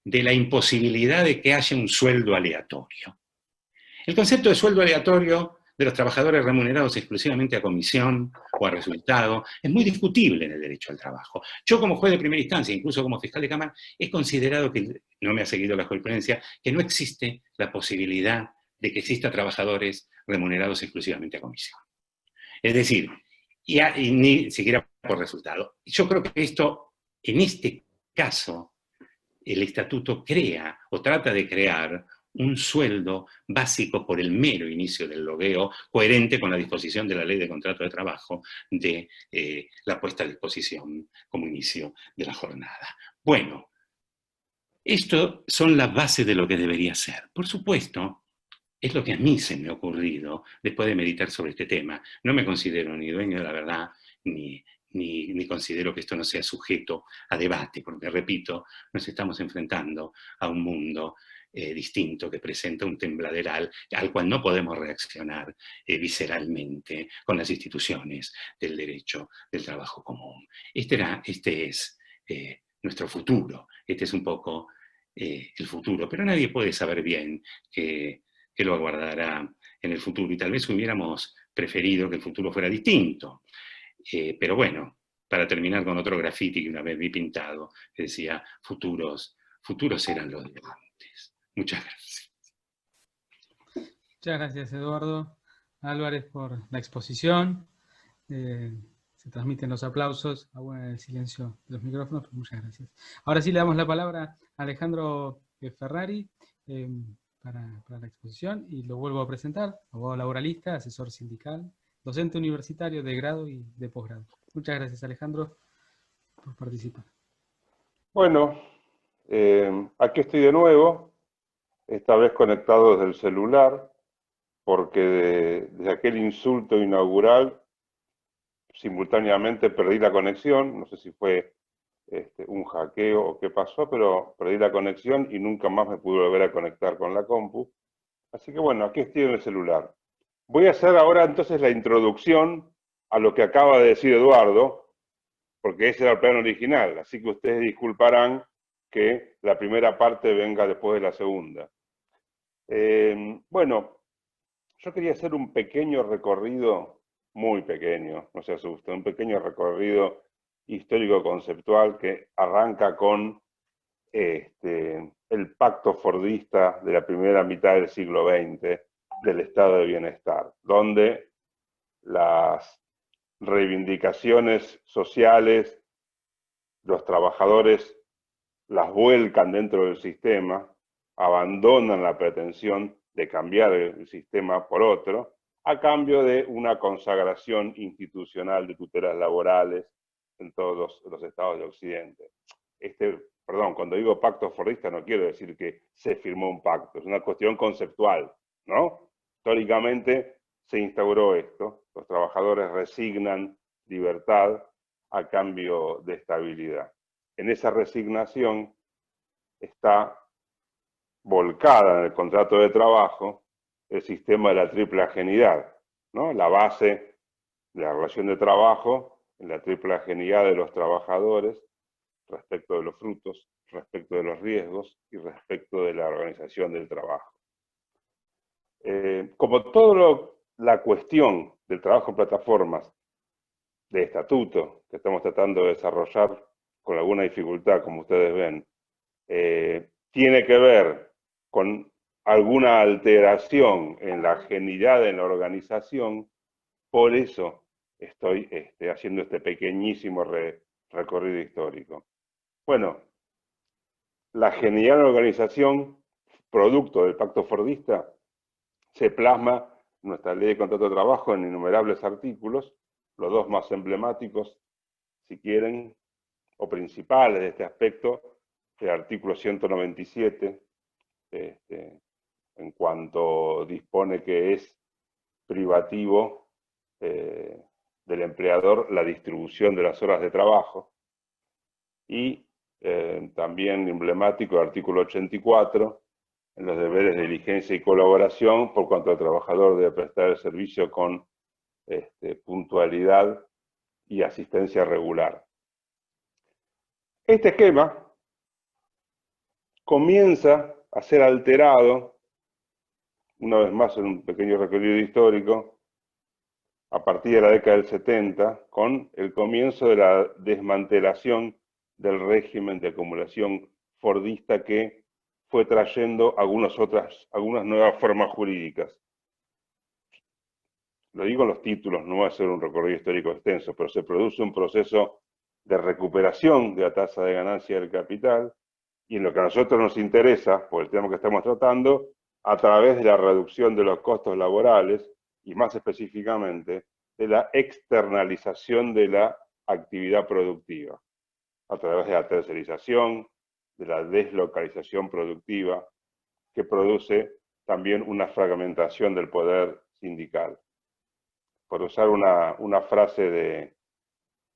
de la imposibilidad de que haya un sueldo aleatorio. El concepto de sueldo aleatorio de los trabajadores remunerados exclusivamente a comisión o a resultado es muy discutible en el derecho al trabajo. Yo, como juez de primera instancia, incluso como fiscal de cámara, he considerado que, no me ha seguido la jurisprudencia, que no existe la posibilidad de que exista trabajadores remunerados exclusivamente a comisión. Es decir, y ni siquiera por resultado. Yo creo que esto, en este caso, el estatuto crea o trata de crear un sueldo básico por el mero inicio del logueo, coherente con la disposición de la ley de contrato de trabajo de la puesta a disposición como inicio de la jornada. Bueno, esto son las bases de lo que debería ser. Por supuesto, es lo que a mí se me ha ocurrido después de meditar sobre este tema. No me considero ni dueño de la verdad, ni considero que esto no sea sujeto a debate, porque, repito, nos estamos enfrentando a un mundo distinto que presenta un tembladeral al cual no podemos reaccionar visceralmente con las instituciones del derecho del trabajo común. Este es nuestro futuro, este es un poco el futuro, pero nadie puede saber bien que lo aguardará en el futuro, y tal vez hubiéramos preferido que el futuro fuera distinto. Pero bueno, para terminar con otro graffiti que una vez vi pintado, que decía, futuros eran los de antes. Muchas gracias. Muchas gracias, Eduardo. Álvarez por la exposición. Se transmiten los aplausos, el silencio de los micrófonos, pero muchas gracias. Ahora sí le damos la palabra a Alejandro Ferrari para la exposición y lo vuelvo a presentar, abogado laboralista, asesor sindical, docente universitario de grado y de posgrado. Muchas gracias, Alejandro, por participar. Bueno, aquí estoy de nuevo, esta vez conectado desde el celular, porque desde aquel insulto inaugural simultáneamente perdí la conexión, no sé si fue un hackeo o qué pasó, pero perdí la conexión y nunca más me pude volver a conectar con la compu. Así que bueno, aquí estoy en el celular. Voy a hacer ahora entonces la introducción a lo que acaba de decir Eduardo, porque ese era el plan original, así que ustedes disculparán que la primera parte venga después de la segunda. Bueno, yo quería hacer un pequeño recorrido, muy pequeño, no se asusten, un pequeño recorrido histórico-conceptual que arranca con el pacto fordista de la primera mitad del siglo XX del estado de bienestar, donde las reivindicaciones sociales, los trabajadores las vuelcan dentro del sistema, abandonan la pretensión de cambiar el sistema por otro, a cambio de una consagración institucional de tutelas laborales en todos los estados de Occidente. Perdón, cuando digo pacto fordista no quiero decir que se firmó un pacto, es una cuestión conceptual, ¿no? Históricamente se instauró esto, los trabajadores resignan libertad a cambio de estabilidad. En esa resignación está volcada en el contrato de trabajo el sistema de la triple ajenidad, ¿no? La base de la relación de trabajo en la triple ajenidad de los trabajadores respecto de los frutos, respecto de los riesgos y respecto de la organización del trabajo. Como toda la cuestión del trabajo en plataformas de estatuto que estamos tratando de desarrollar con alguna dificultad, como ustedes ven, tiene que ver con alguna alteración en la ajenidad en la organización, por eso estoy haciendo este pequeñísimo recorrido histórico. Bueno, la genial organización, producto del pacto fordista, se plasma en nuestra ley de contrato de trabajo en innumerables artículos, los dos más emblemáticos, si quieren, o principales de este aspecto, el artículo 197, en cuanto dispone que es privativo del empleador la distribución de las horas de trabajo, y también emblemático el artículo 84, en los deberes de diligencia y colaboración, por cuanto el trabajador debe prestar el servicio con puntualidad y asistencia regular. Este esquema comienza a ser alterado, una vez más en un pequeño recorrido histórico, a partir de la década del 70, con el comienzo de la desmantelación del régimen de acumulación fordista que fue trayendo algunas nuevas formas jurídicas. Lo digo en los títulos, no va a ser un recorrido histórico extenso, pero se produce un proceso de recuperación de la tasa de ganancia del capital, y en lo que a nosotros nos interesa, por el tema que estamos tratando, a través de la reducción de los costos laborales, y más específicamente, de la externalización de la actividad productiva, a través de la tercerización, de la deslocalización productiva, que produce también una fragmentación del poder sindical. Por usar una frase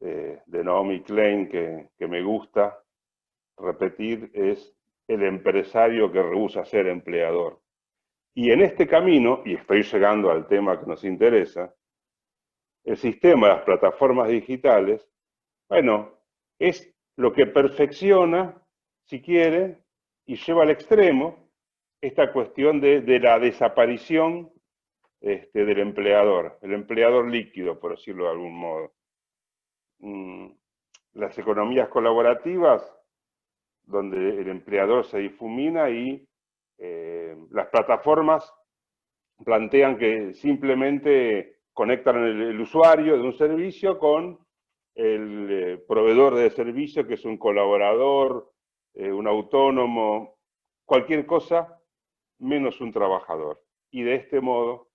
de Naomi Klein que me gusta repetir, es el empresario que rehúsa ser empleador. Y en este camino, y estoy llegando al tema que nos interesa, el sistema de las plataformas digitales, bueno, es lo que perfecciona, si quiere, y lleva al extremo esta cuestión de la desaparición del empleador, el empleador líquido, por decirlo de algún modo. Las economías colaborativas, donde el empleador se difumina, y las plataformas plantean que simplemente conectan el usuario de un servicio con el proveedor de servicio, que es un colaborador, un autónomo, cualquier cosa menos un trabajador. Y de este modo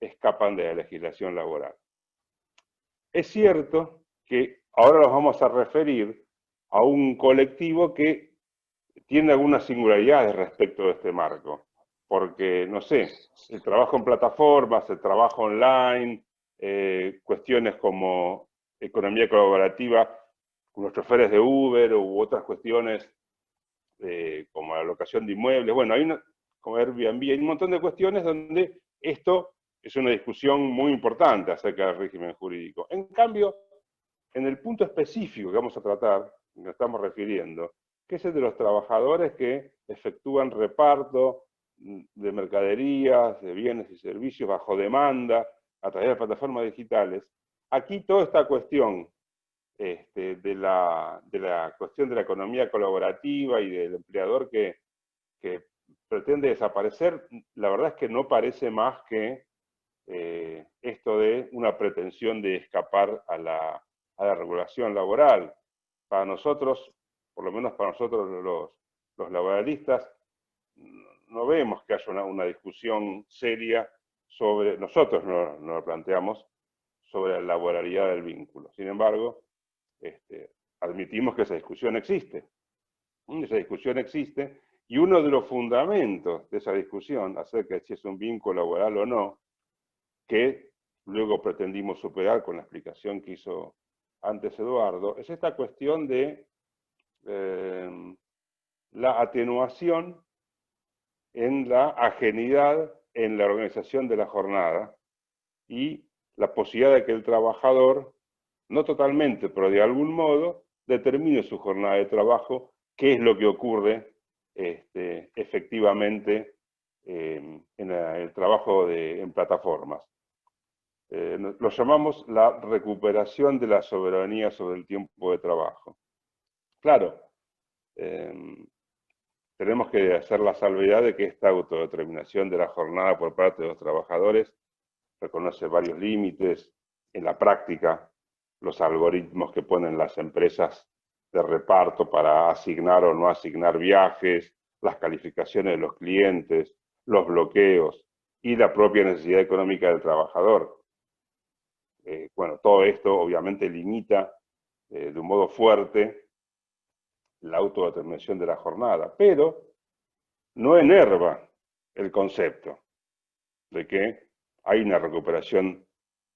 escapan de la legislación laboral. Es cierto que ahora nos vamos a referir a un colectivo que tiene algunas singularidades respecto de este marco, porque, no sé, el trabajo en plataformas, el trabajo online, cuestiones como economía colaborativa, con los choferes de Uber u otras cuestiones como la locación de inmuebles, bueno, hay como Airbnb, hay un montón de cuestiones donde esto es una discusión muy importante acerca del régimen jurídico. En cambio, en el punto específico que vamos a tratar, que nos estamos refiriendo, que es el de los trabajadores que efectúan reparto de mercaderías, de bienes y servicios bajo demanda, a través de plataformas digitales, aquí toda esta cuestión de la cuestión de la economía colaborativa y del empleador que pretende desaparecer, la verdad es que no parece más que esto de una pretensión de escapar a la regulación laboral. Para nosotros, por lo menos para nosotros los laboralistas, no vemos que haya una discusión seria sobre, nosotros no lo planteamos, sobre la laboralidad del vínculo. Sin embargo, admitimos que esa discusión existe. Esa discusión existe, y uno de los fundamentos de esa discusión acerca de si es un vínculo laboral o no, que luego pretendimos superar con la explicación que hizo antes Eduardo, es esta cuestión de la atenuación en la ajenidad en la organización de la jornada y la posibilidad de que el trabajador, no totalmente, pero de algún modo, determine su jornada de trabajo, qué es lo que ocurre efectivamente en el trabajo en plataformas. Lo llamamos la recuperación de la soberanía sobre el tiempo de trabajo. Claro, tenemos que hacer la salvedad de que esta autodeterminación de la jornada por parte de los trabajadores reconoce varios límites. En la práctica, los algoritmos que ponen las empresas de reparto para asignar o no asignar viajes, las calificaciones de los clientes, los bloqueos y la propia necesidad económica del trabajador. Bueno, todo esto obviamente limita de un modo fuerte la autodeterminación de la jornada, pero no enerva el concepto de que hay una recuperación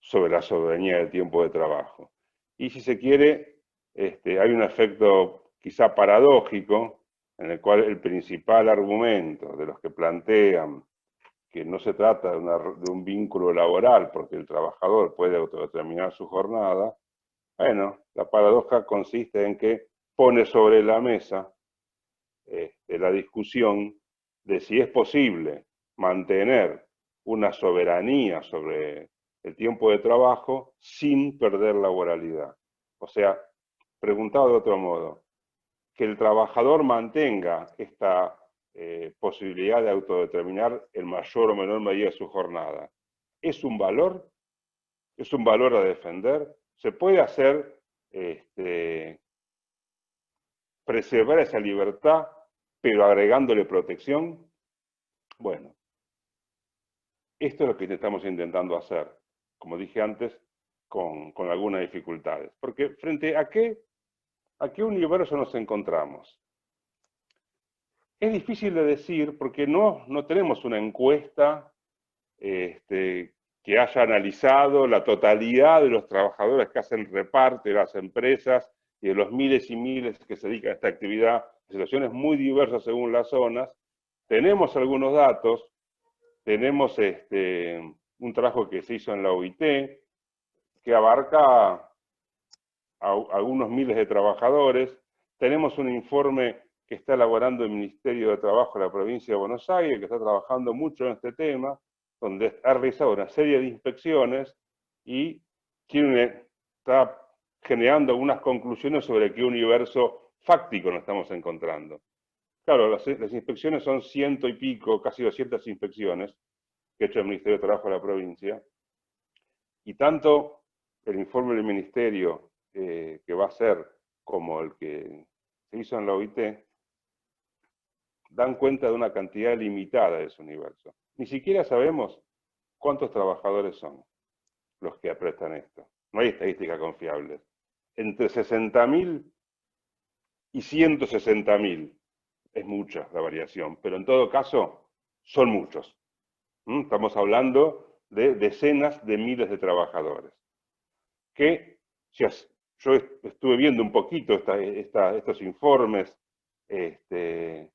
sobre la soberanía del tiempo de trabajo. Y si se quiere, hay un efecto quizá paradójico en el cual el principal argumento de los que plantean que no se trata de un vínculo laboral porque el trabajador puede autodeterminar su jornada, bueno, la paradoja consiste en que pone sobre la mesa la discusión de si es posible mantener una soberanía sobre el tiempo de trabajo sin perder laboralidad. O sea, preguntado de otro modo, que el trabajador mantenga esta posibilidad de autodeterminar en mayor o menor medida su jornada. ¿Es un valor? ¿Es un valor a defender? ¿Se puede hacer preservar esa libertad, pero agregándole protección? Bueno, esto es lo que estamos intentando hacer, como dije antes, con algunas dificultades. Porque frente a qué universo nos encontramos. Es difícil de decir porque no tenemos una encuesta que haya analizado la totalidad de los trabajadores que hacen reparto de las empresas y de los miles y miles que se dedican a esta actividad, situaciones muy diversas según las zonas. Tenemos algunos datos, tenemos un trabajo que se hizo en la OIT que abarca a algunos miles de trabajadores. Tenemos un informe que está elaborando el Ministerio de Trabajo de la provincia de Buenos Aires, que está trabajando mucho en este tema, donde ha realizado una serie de inspecciones y está generando algunas conclusiones sobre qué universo fáctico nos estamos encontrando. Claro, las inspecciones son 100 y pico, casi 200 inspecciones, que ha hecho el Ministerio de Trabajo de la provincia, y tanto el informe del Ministerio que va a ser como el que se hizo en la OIT, dan cuenta de una cantidad limitada de ese universo. Ni siquiera sabemos cuántos trabajadores son los que prestan esto. No hay estadísticas confiables. Entre 60.000 y 160.000 es mucha la variación, pero en todo caso son muchos. Estamos hablando de decenas de miles de trabajadores. Que yo estuve viendo un poquito estos informes que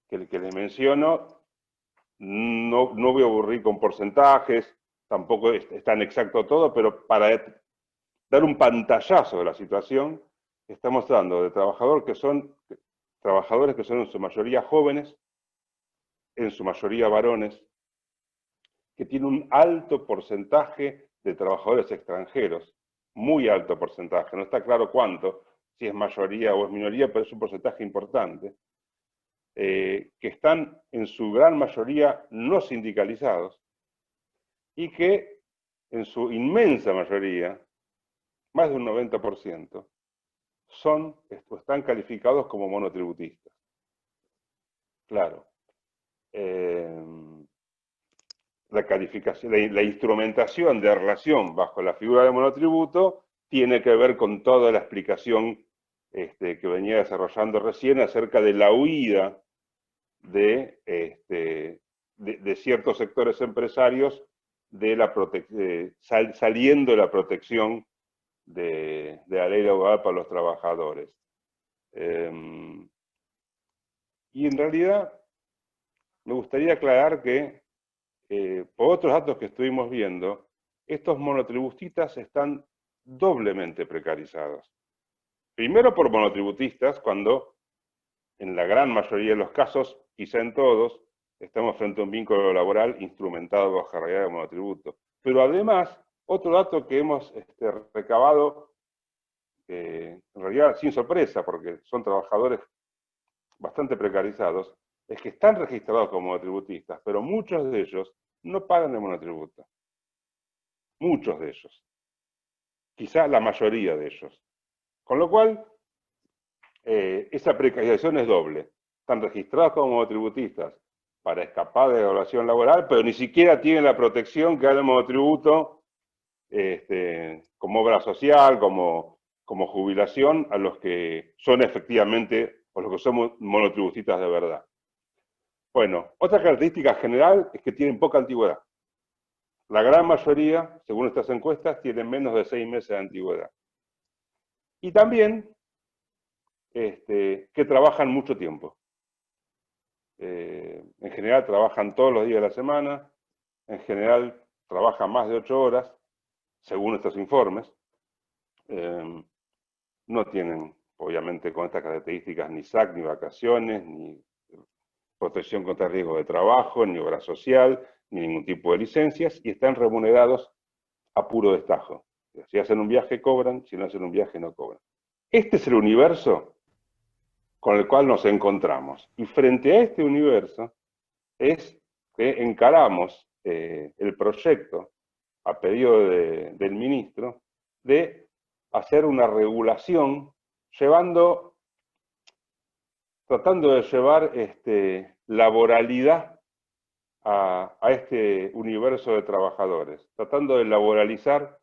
les menciono, no voy a aburrir con porcentajes, tampoco es tan exacto todo, pero para dar un pantallazo de la situación, estamos hablando de trabajadores que son en su mayoría jóvenes, en su mayoría varones, que tienen un alto porcentaje de trabajadores extranjeros, muy alto porcentaje, no está claro cuánto, si es mayoría o es minoría, pero es un porcentaje importante, que están en su gran mayoría no sindicalizados y que en su inmensa mayoría, más de un 90%, están calificados como monotributistas. Claro. La calificación, la instrumentación de relación bajo la figura del monotributo tiene que ver con toda la explicación que venía desarrollando recién acerca de la huida de ciertos sectores empresarios saliendo de la protección de la ley laboral para los trabajadores. Y en realidad me gustaría aclarar que por otros datos que estuvimos viendo, estos monotributistas están doblemente precarizados. Primero por monotributistas, cuando en la gran mayoría de los casos, quizá en todos, estamos frente a un vínculo laboral instrumentado bajo la realidad de monotributo. Pero además, otro dato que hemos recabado, en realidad sin sorpresa, porque son trabajadores bastante precarizados, es que están registrados como monotributistas, pero muchos de ellos no pagan el monotributo. Muchos de ellos. Quizá la mayoría de ellos. Con lo cual, esa precarización es doble. Están registrados como monotributistas para escapar de la evaluación laboral, pero ni siquiera tienen la protección que da el monotributo como obra social, como jubilación, a los que son efectivamente, o los que somos monotributistas de verdad. Bueno, otra característica general es que tienen poca antigüedad. La gran mayoría, según estas encuestas, tienen menos de 6 meses de antigüedad. Y también que trabajan mucho tiempo. En general trabajan todos los días de la semana, en general trabajan más de 8 horas, según estos informes. No tienen, obviamente, con estas características ni SAC, ni vacaciones, ni protección contra riesgo de trabajo, ni obra social, ni ningún tipo de licencias, y están remunerados a puro destajo. Si hacen un viaje, cobran, si no hacen un viaje, no cobran. Este es el universo con el cual nos encontramos. Y frente a este universo es que encaramos el proyecto, a pedido del ministro, de hacer una regulación tratando de llevar laboralidad a este universo de trabajadores, tratando de laboralizar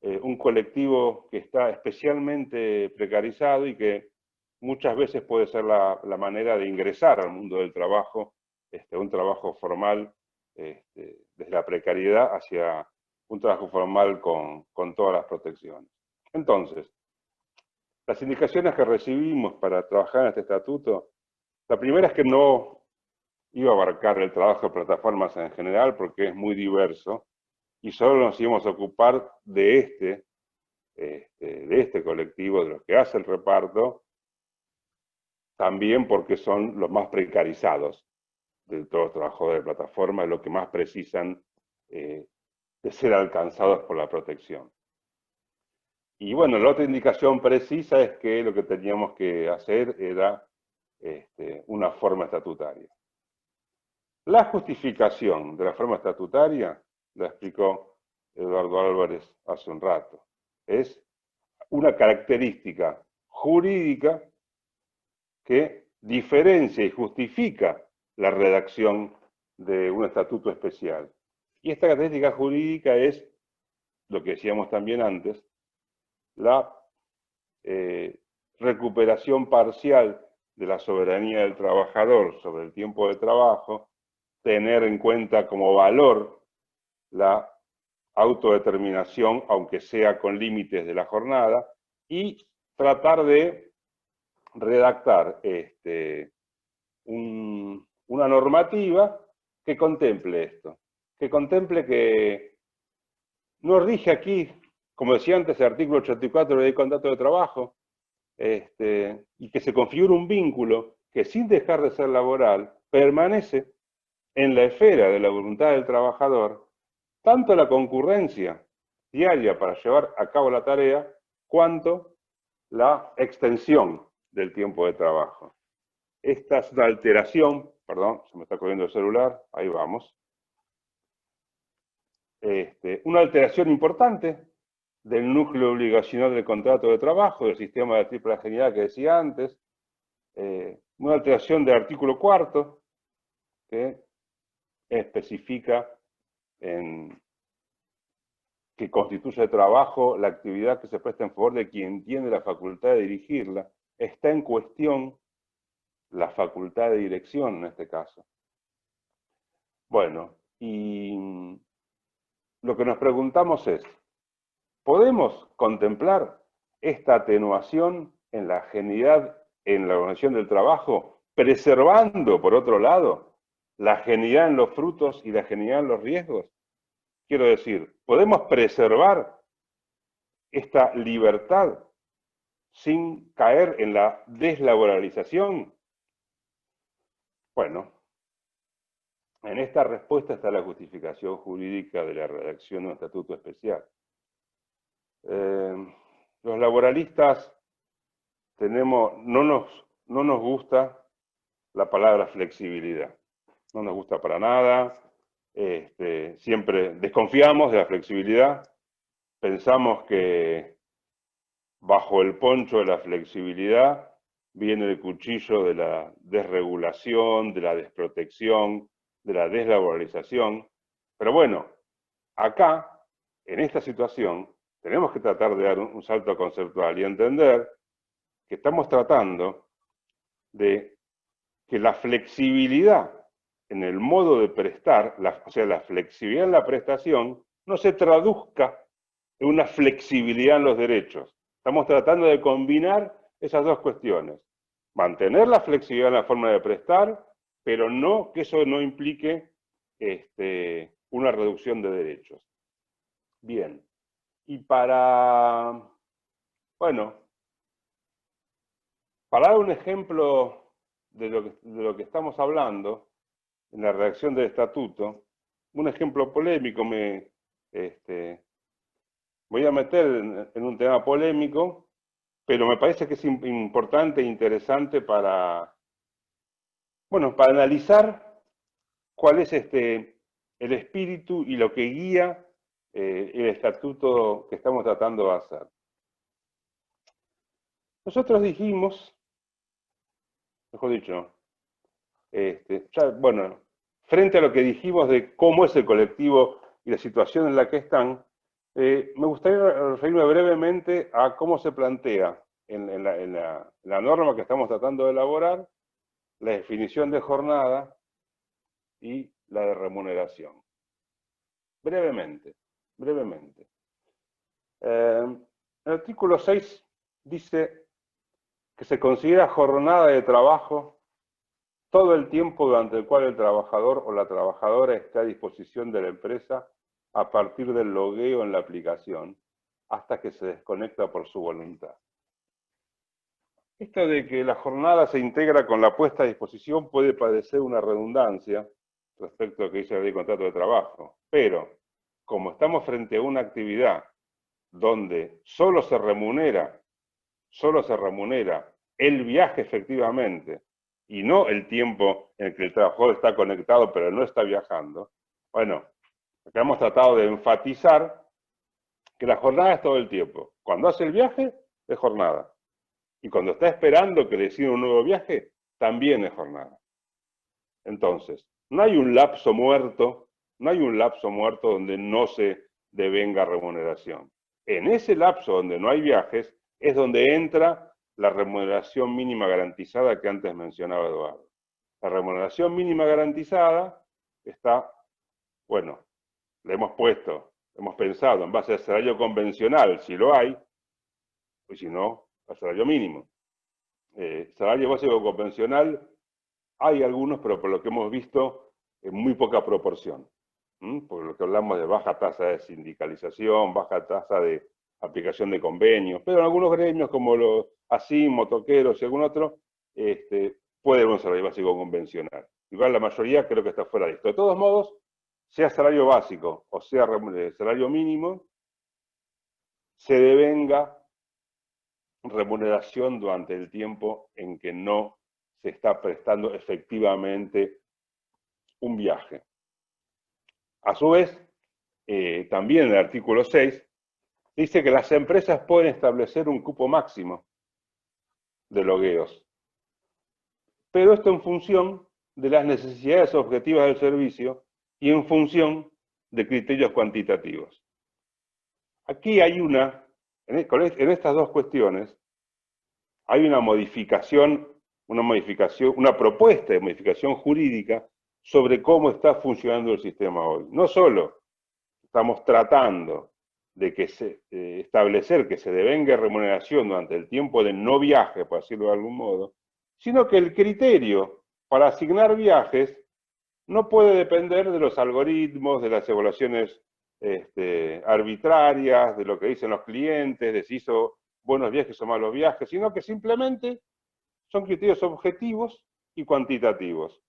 un colectivo que está especialmente precarizado y que muchas veces puede ser la manera de ingresar al mundo del trabajo, un trabajo formal, desde la precariedad hacia un trabajo formal con todas las protecciones. Entonces, las indicaciones que recibimos para trabajar en este estatuto, la primera es que no iba a abarcar el trabajo de plataformas en general porque es muy diverso y solo nos íbamos a ocupar de este colectivo, de los que hace el reparto, también porque son los más precarizados de todos los trabajadores de plataforma, los que más precisan de ser alcanzados por la protección. Y bueno, la otra indicación precisa es que lo que teníamos que hacer era una forma estatutaria. La justificación de la forma estatutaria, la explicó Eduardo Álvarez hace un rato, es una característica jurídica que diferencia y justifica la redacción de un estatuto especial. Y esta característica jurídica es, lo que decíamos también antes, la recuperación parcial de la soberanía del trabajador sobre el tiempo de trabajo, tener en cuenta como valor la autodeterminación, aunque sea con límites de la jornada, y tratar de redactar una normativa que contemple esto, que contemple que no rige aquí, como decía antes, el artículo 84 de la Ley de Contrato de Trabajo, y que se configure un vínculo que sin dejar de ser laboral, permanece en la esfera de la voluntad del trabajador, tanto la concurrencia diaria para llevar a cabo la tarea, cuanto la extensión del tiempo de trabajo. Esta es una alteración, perdón, se me está corriendo el celular, ahí vamos. Una alteración importante del núcleo obligacional del contrato de trabajo, del sistema de triple ajenidad que decía antes, una alteración del artículo 4, que especifica que constituye trabajo la actividad que se presta en favor de quien tiene la facultad de dirigirla. Está en cuestión la facultad de dirección en este caso. Bueno, y lo que nos preguntamos es, ¿podemos contemplar esta atenuación en la ajenidad en la organización del trabajo, preservando, por otro lado, la ajenidad en los frutos y la ajenidad en los riesgos? Quiero decir, ¿podemos preservar esta libertad sin caer en la deslaboralización? Bueno, en esta respuesta está la justificación jurídica de la redacción de un estatuto especial. Los laboralistas no nos gusta la palabra flexibilidad. No nos gusta para nada. Siempre desconfiamos de la flexibilidad. Pensamos que bajo el poncho de la flexibilidad viene el cuchillo de la desregulación, de la desprotección, de la deslaboralización. Pero bueno, acá, en esta situación, tenemos que tratar de dar un salto conceptual y entender que estamos tratando de que la flexibilidad en el modo de prestar, o sea, la flexibilidad en la prestación, no se traduzca en una flexibilidad en los derechos. Estamos tratando de combinar esas dos cuestiones. Mantener la flexibilidad en la forma de prestar, pero no que eso no implique una reducción de derechos. Bien. Y para dar un ejemplo de lo que estamos hablando en la redacción del estatuto, un ejemplo polémico, voy a meter en un tema polémico, pero me parece que es importante e interesante para analizar cuál es el espíritu y lo que guía el estatuto que estamos tratando de hacer. Nosotros dijimos, mejor dicho, frente a lo que dijimos de cómo es el colectivo y la situación en la que están, me gustaría referirme brevemente a cómo se plantea en la norma que estamos tratando de elaborar la definición de jornada y la de remuneración. Brevemente. El artículo 6 dice que se considera jornada de trabajo todo el tiempo durante el cual el trabajador o la trabajadora está a disposición de la empresa a partir del logueo en la aplicación hasta que se desconecta por su voluntad. Esto de que la jornada se integra con la puesta a disposición puede parecer una redundancia respecto a lo que dice la Ley de Contrato de Trabajo, pero como estamos frente a una actividad donde solo se remunera el viaje efectivamente y no el tiempo en el que el trabajador está conectado pero no está viajando, bueno, acá hemos tratado de enfatizar que la jornada es todo el tiempo. Cuando hace el viaje, es jornada. Y cuando está esperando que decida un nuevo viaje, también es jornada. Entonces, no hay un lapso muerto, donde no se devenga remuneración. En ese lapso donde no hay viajes, es donde entra la remuneración mínima garantizada que antes mencionaba Eduardo. La remuneración mínima garantizada está, bueno, le hemos pensado en base al salario convencional, si lo hay, y si no, al salario mínimo. Salario básico convencional, hay algunos, pero por lo que hemos visto, en muy poca proporción. Por lo que hablamos de baja tasa de sindicalización, baja tasa de aplicación de convenios, pero en algunos gremios como los ASIM, motoqueros y algún otro, puede haber un salario básico convencional. Igual la mayoría creo que está fuera de esto. De todos modos, sea salario básico o sea salario mínimo, se devenga remuneración durante el tiempo en que no se está prestando efectivamente un viaje. A su vez, también el artículo 6 dice que las empresas pueden establecer un cupo máximo de logueos, pero esto en función de las necesidades objetivas del servicio y en función de criterios cuantitativos. Aquí hay en estas dos cuestiones, hay una propuesta de modificación jurídica sobre cómo está funcionando el sistema hoy. No solo estamos tratando de establecer que se devenga remuneración durante el tiempo de no viaje, por decirlo de algún modo, sino que el criterio para asignar viajes no puede depender de los algoritmos, de las evaluaciones arbitrarias, de lo que dicen los clientes, de si hizo buenos viajes o malos viajes, sino que simplemente son criterios objetivos y cuantitativos.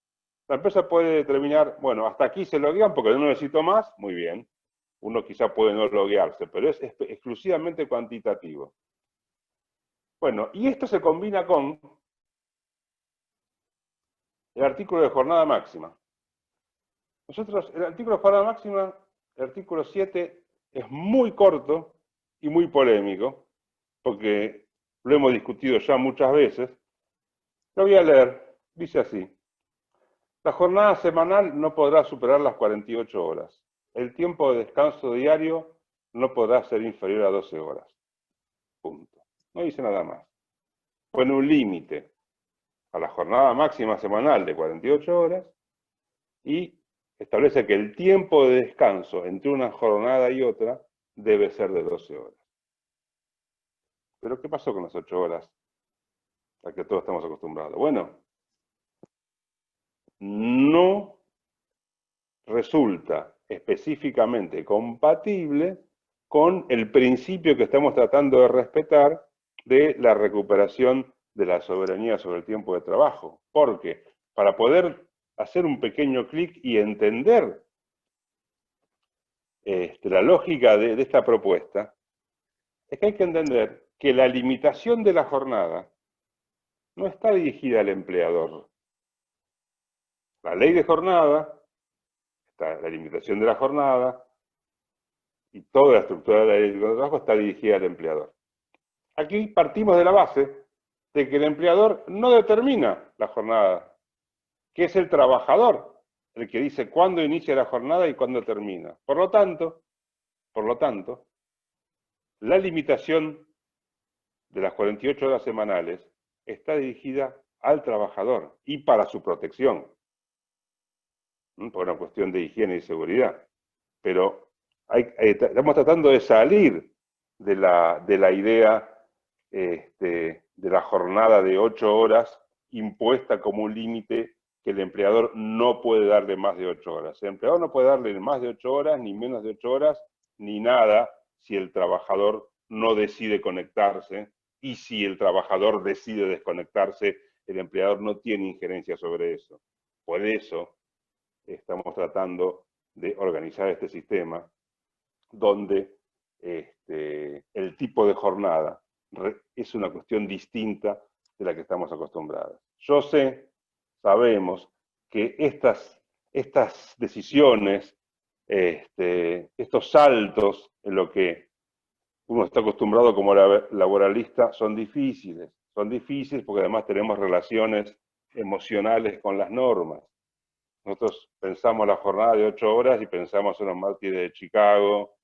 La empresa puede determinar, bueno, hasta aquí se loguean porque no necesito más, muy bien. Uno quizá puede no loguearse, pero es exclusivamente cuantitativo. Bueno, y esto se combina con el artículo de jornada máxima. El artículo de jornada máxima, el artículo 7, es muy corto y muy polémico, porque lo hemos discutido ya muchas veces. Lo voy a leer, dice así: la jornada semanal no podrá superar las 48 horas. El tiempo de descanso diario no podrá ser inferior a 12 horas. Punto. No dice nada más. Pone un límite a la jornada máxima semanal de 48 horas y establece que el tiempo de descanso entre una jornada y otra debe ser de 12 horas. ¿Pero qué pasó con las 8 horas a que todos estamos acostumbrados? Bueno, no resulta específicamente compatible con el principio que estamos tratando de respetar de la recuperación de la soberanía sobre el tiempo de trabajo. Porque para poder hacer un pequeño clic y entender la lógica de esta propuesta, es que hay que entender que la limitación de la jornada no está dirigida al empleador. La ley de jornada, la limitación de la jornada y toda la estructura de la ley de trabajo está dirigida al empleador. Aquí partimos de la base de que el empleador no determina la jornada, que es el trabajador el que dice cuándo inicia la jornada y cuándo termina. Por lo tanto, la limitación de las 48 horas semanales está dirigida al trabajador y para su protección, por una cuestión de higiene y seguridad. Pero estamos tratando de salir de la idea de la jornada de 8 horas impuesta como un límite que el empleador no puede darle más de 8 horas. El empleador no puede darle más de 8 horas, ni menos de 8 horas, ni nada si el trabajador no decide conectarse, y si el trabajador decide desconectarse, el empleador no tiene injerencia sobre eso. Por eso estamos tratando de organizar este sistema donde el tipo de jornada es una cuestión distinta de la que estamos acostumbrados. Yo sé sabemos que estas decisiones, estos saltos en lo que uno está acostumbrado como laboralista son difíciles. Son difíciles porque además tenemos relaciones emocionales con las normas. Nosotros pensamos la jornada de 8 horas y pensamos en los mártires de Chicago,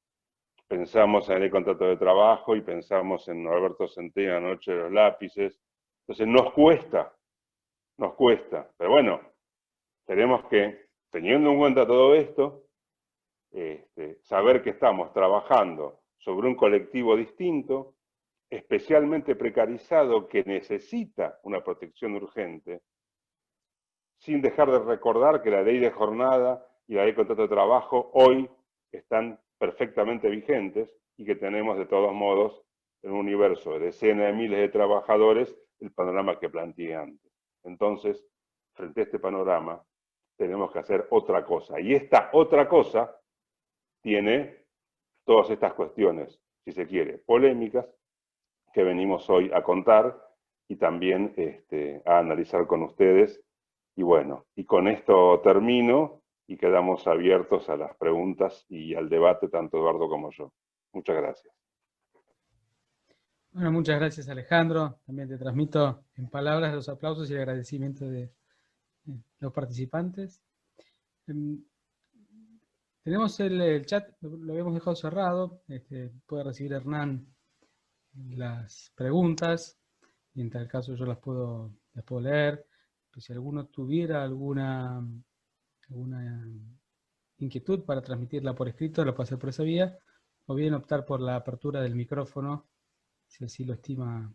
pensamos en el contrato de trabajo y pensamos en Alberto Centeno, la noche de los lápices. Entonces nos cuesta. Pero bueno, tenemos que, teniendo en cuenta todo esto, saber que estamos trabajando sobre un colectivo distinto, especialmente precarizado, que necesita una protección urgente, sin dejar de recordar que la ley de jornada y la ley de contrato de trabajo hoy están perfectamente vigentes y que tenemos de todos modos en un universo de decenas de miles de trabajadores el panorama que planteé antes. Entonces, frente a este panorama, tenemos que hacer otra cosa. Y esta otra cosa tiene todas estas cuestiones, si se quiere, polémicas, que venimos hoy a contar y también a analizar con ustedes. Y bueno, y con esto termino y quedamos abiertos a las preguntas y al debate, tanto Eduardo como yo. Muchas gracias. Bueno, muchas gracias, Alejandro. También te transmito en palabras los aplausos y el agradecimiento de los participantes. Tenemos el chat, lo habíamos dejado cerrado. Puede recibir Hernán las preguntas y en tal caso yo las puedo leer. Pero si alguno tuviera alguna inquietud para transmitirla por escrito, lo puede hacer por esa vía, o bien optar por la apertura del micrófono, si así lo estima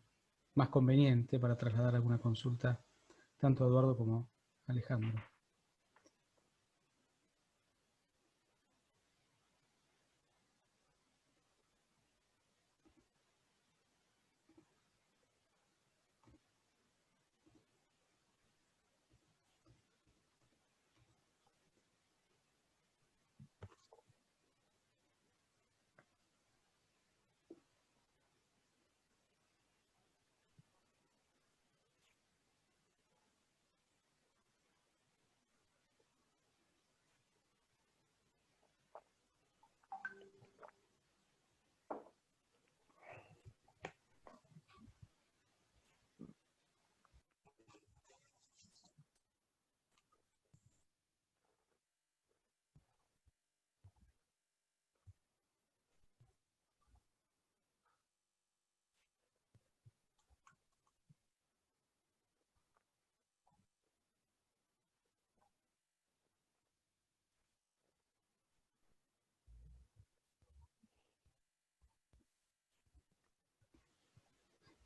más conveniente, para trasladar alguna consulta tanto a Eduardo como a Alejandro.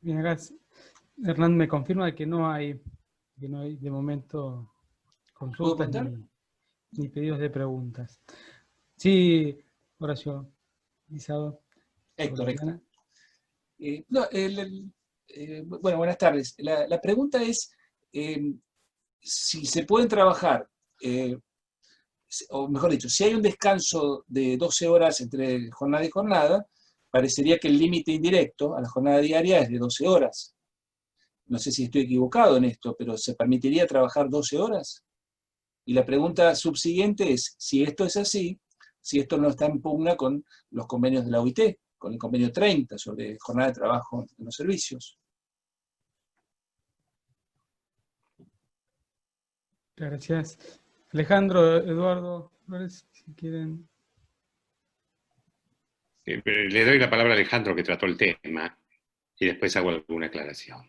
Bien, acá Hernán me confirma que no hay de momento consultas ni pedidos de preguntas. Sí, Horacio Guisado. Héctor. Bueno, buenas tardes. La pregunta es si se pueden trabajar, o mejor dicho, si hay un descanso de 12 horas entre jornada y jornada, parecería que el límite indirecto a la jornada diaria es de 12 horas. No sé si estoy equivocado en esto, pero ¿se permitiría trabajar 12 horas? Y la pregunta subsiguiente es, si esto es así, si esto no está en pugna con los convenios de la OIT, con el convenio 30 sobre jornada de trabajo en los servicios. Gracias. Alejandro, Eduardo, Flores, si quieren. Le doy la palabra a Alejandro, que trató el tema, y después hago alguna aclaración.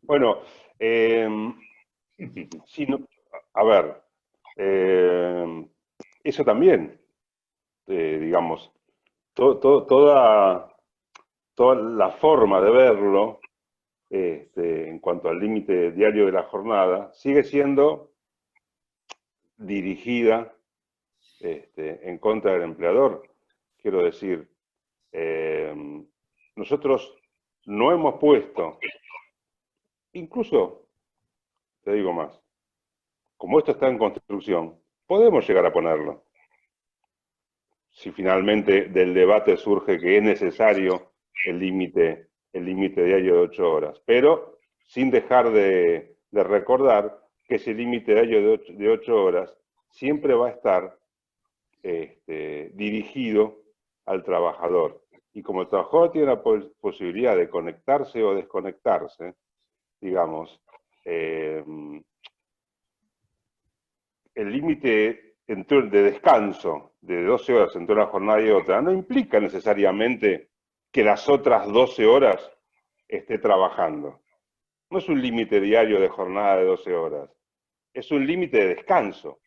Bueno, sí, no, a ver, eso también, digamos, toda la forma de verlo, en cuanto al límite diario de la jornada, sigue siendo dirigida en contra del empleador. Quiero decir, nosotros no hemos puesto, incluso, te digo más, como esto está en construcción, podemos llegar a ponerlo. Si finalmente del debate surge que es necesario el límite diario de 8 horas, pero sin dejar de de recordar que ese límite diario de 8 horas siempre va a estar dirigido al trabajador. Y como el trabajador tiene la posibilidad de conectarse o desconectarse, digamos, el límite de descanso de 12 horas entre una jornada y otra no implica necesariamente que las otras 12 horas esté trabajando. No es un límite diario de jornada de 12 horas, es un límite de descanso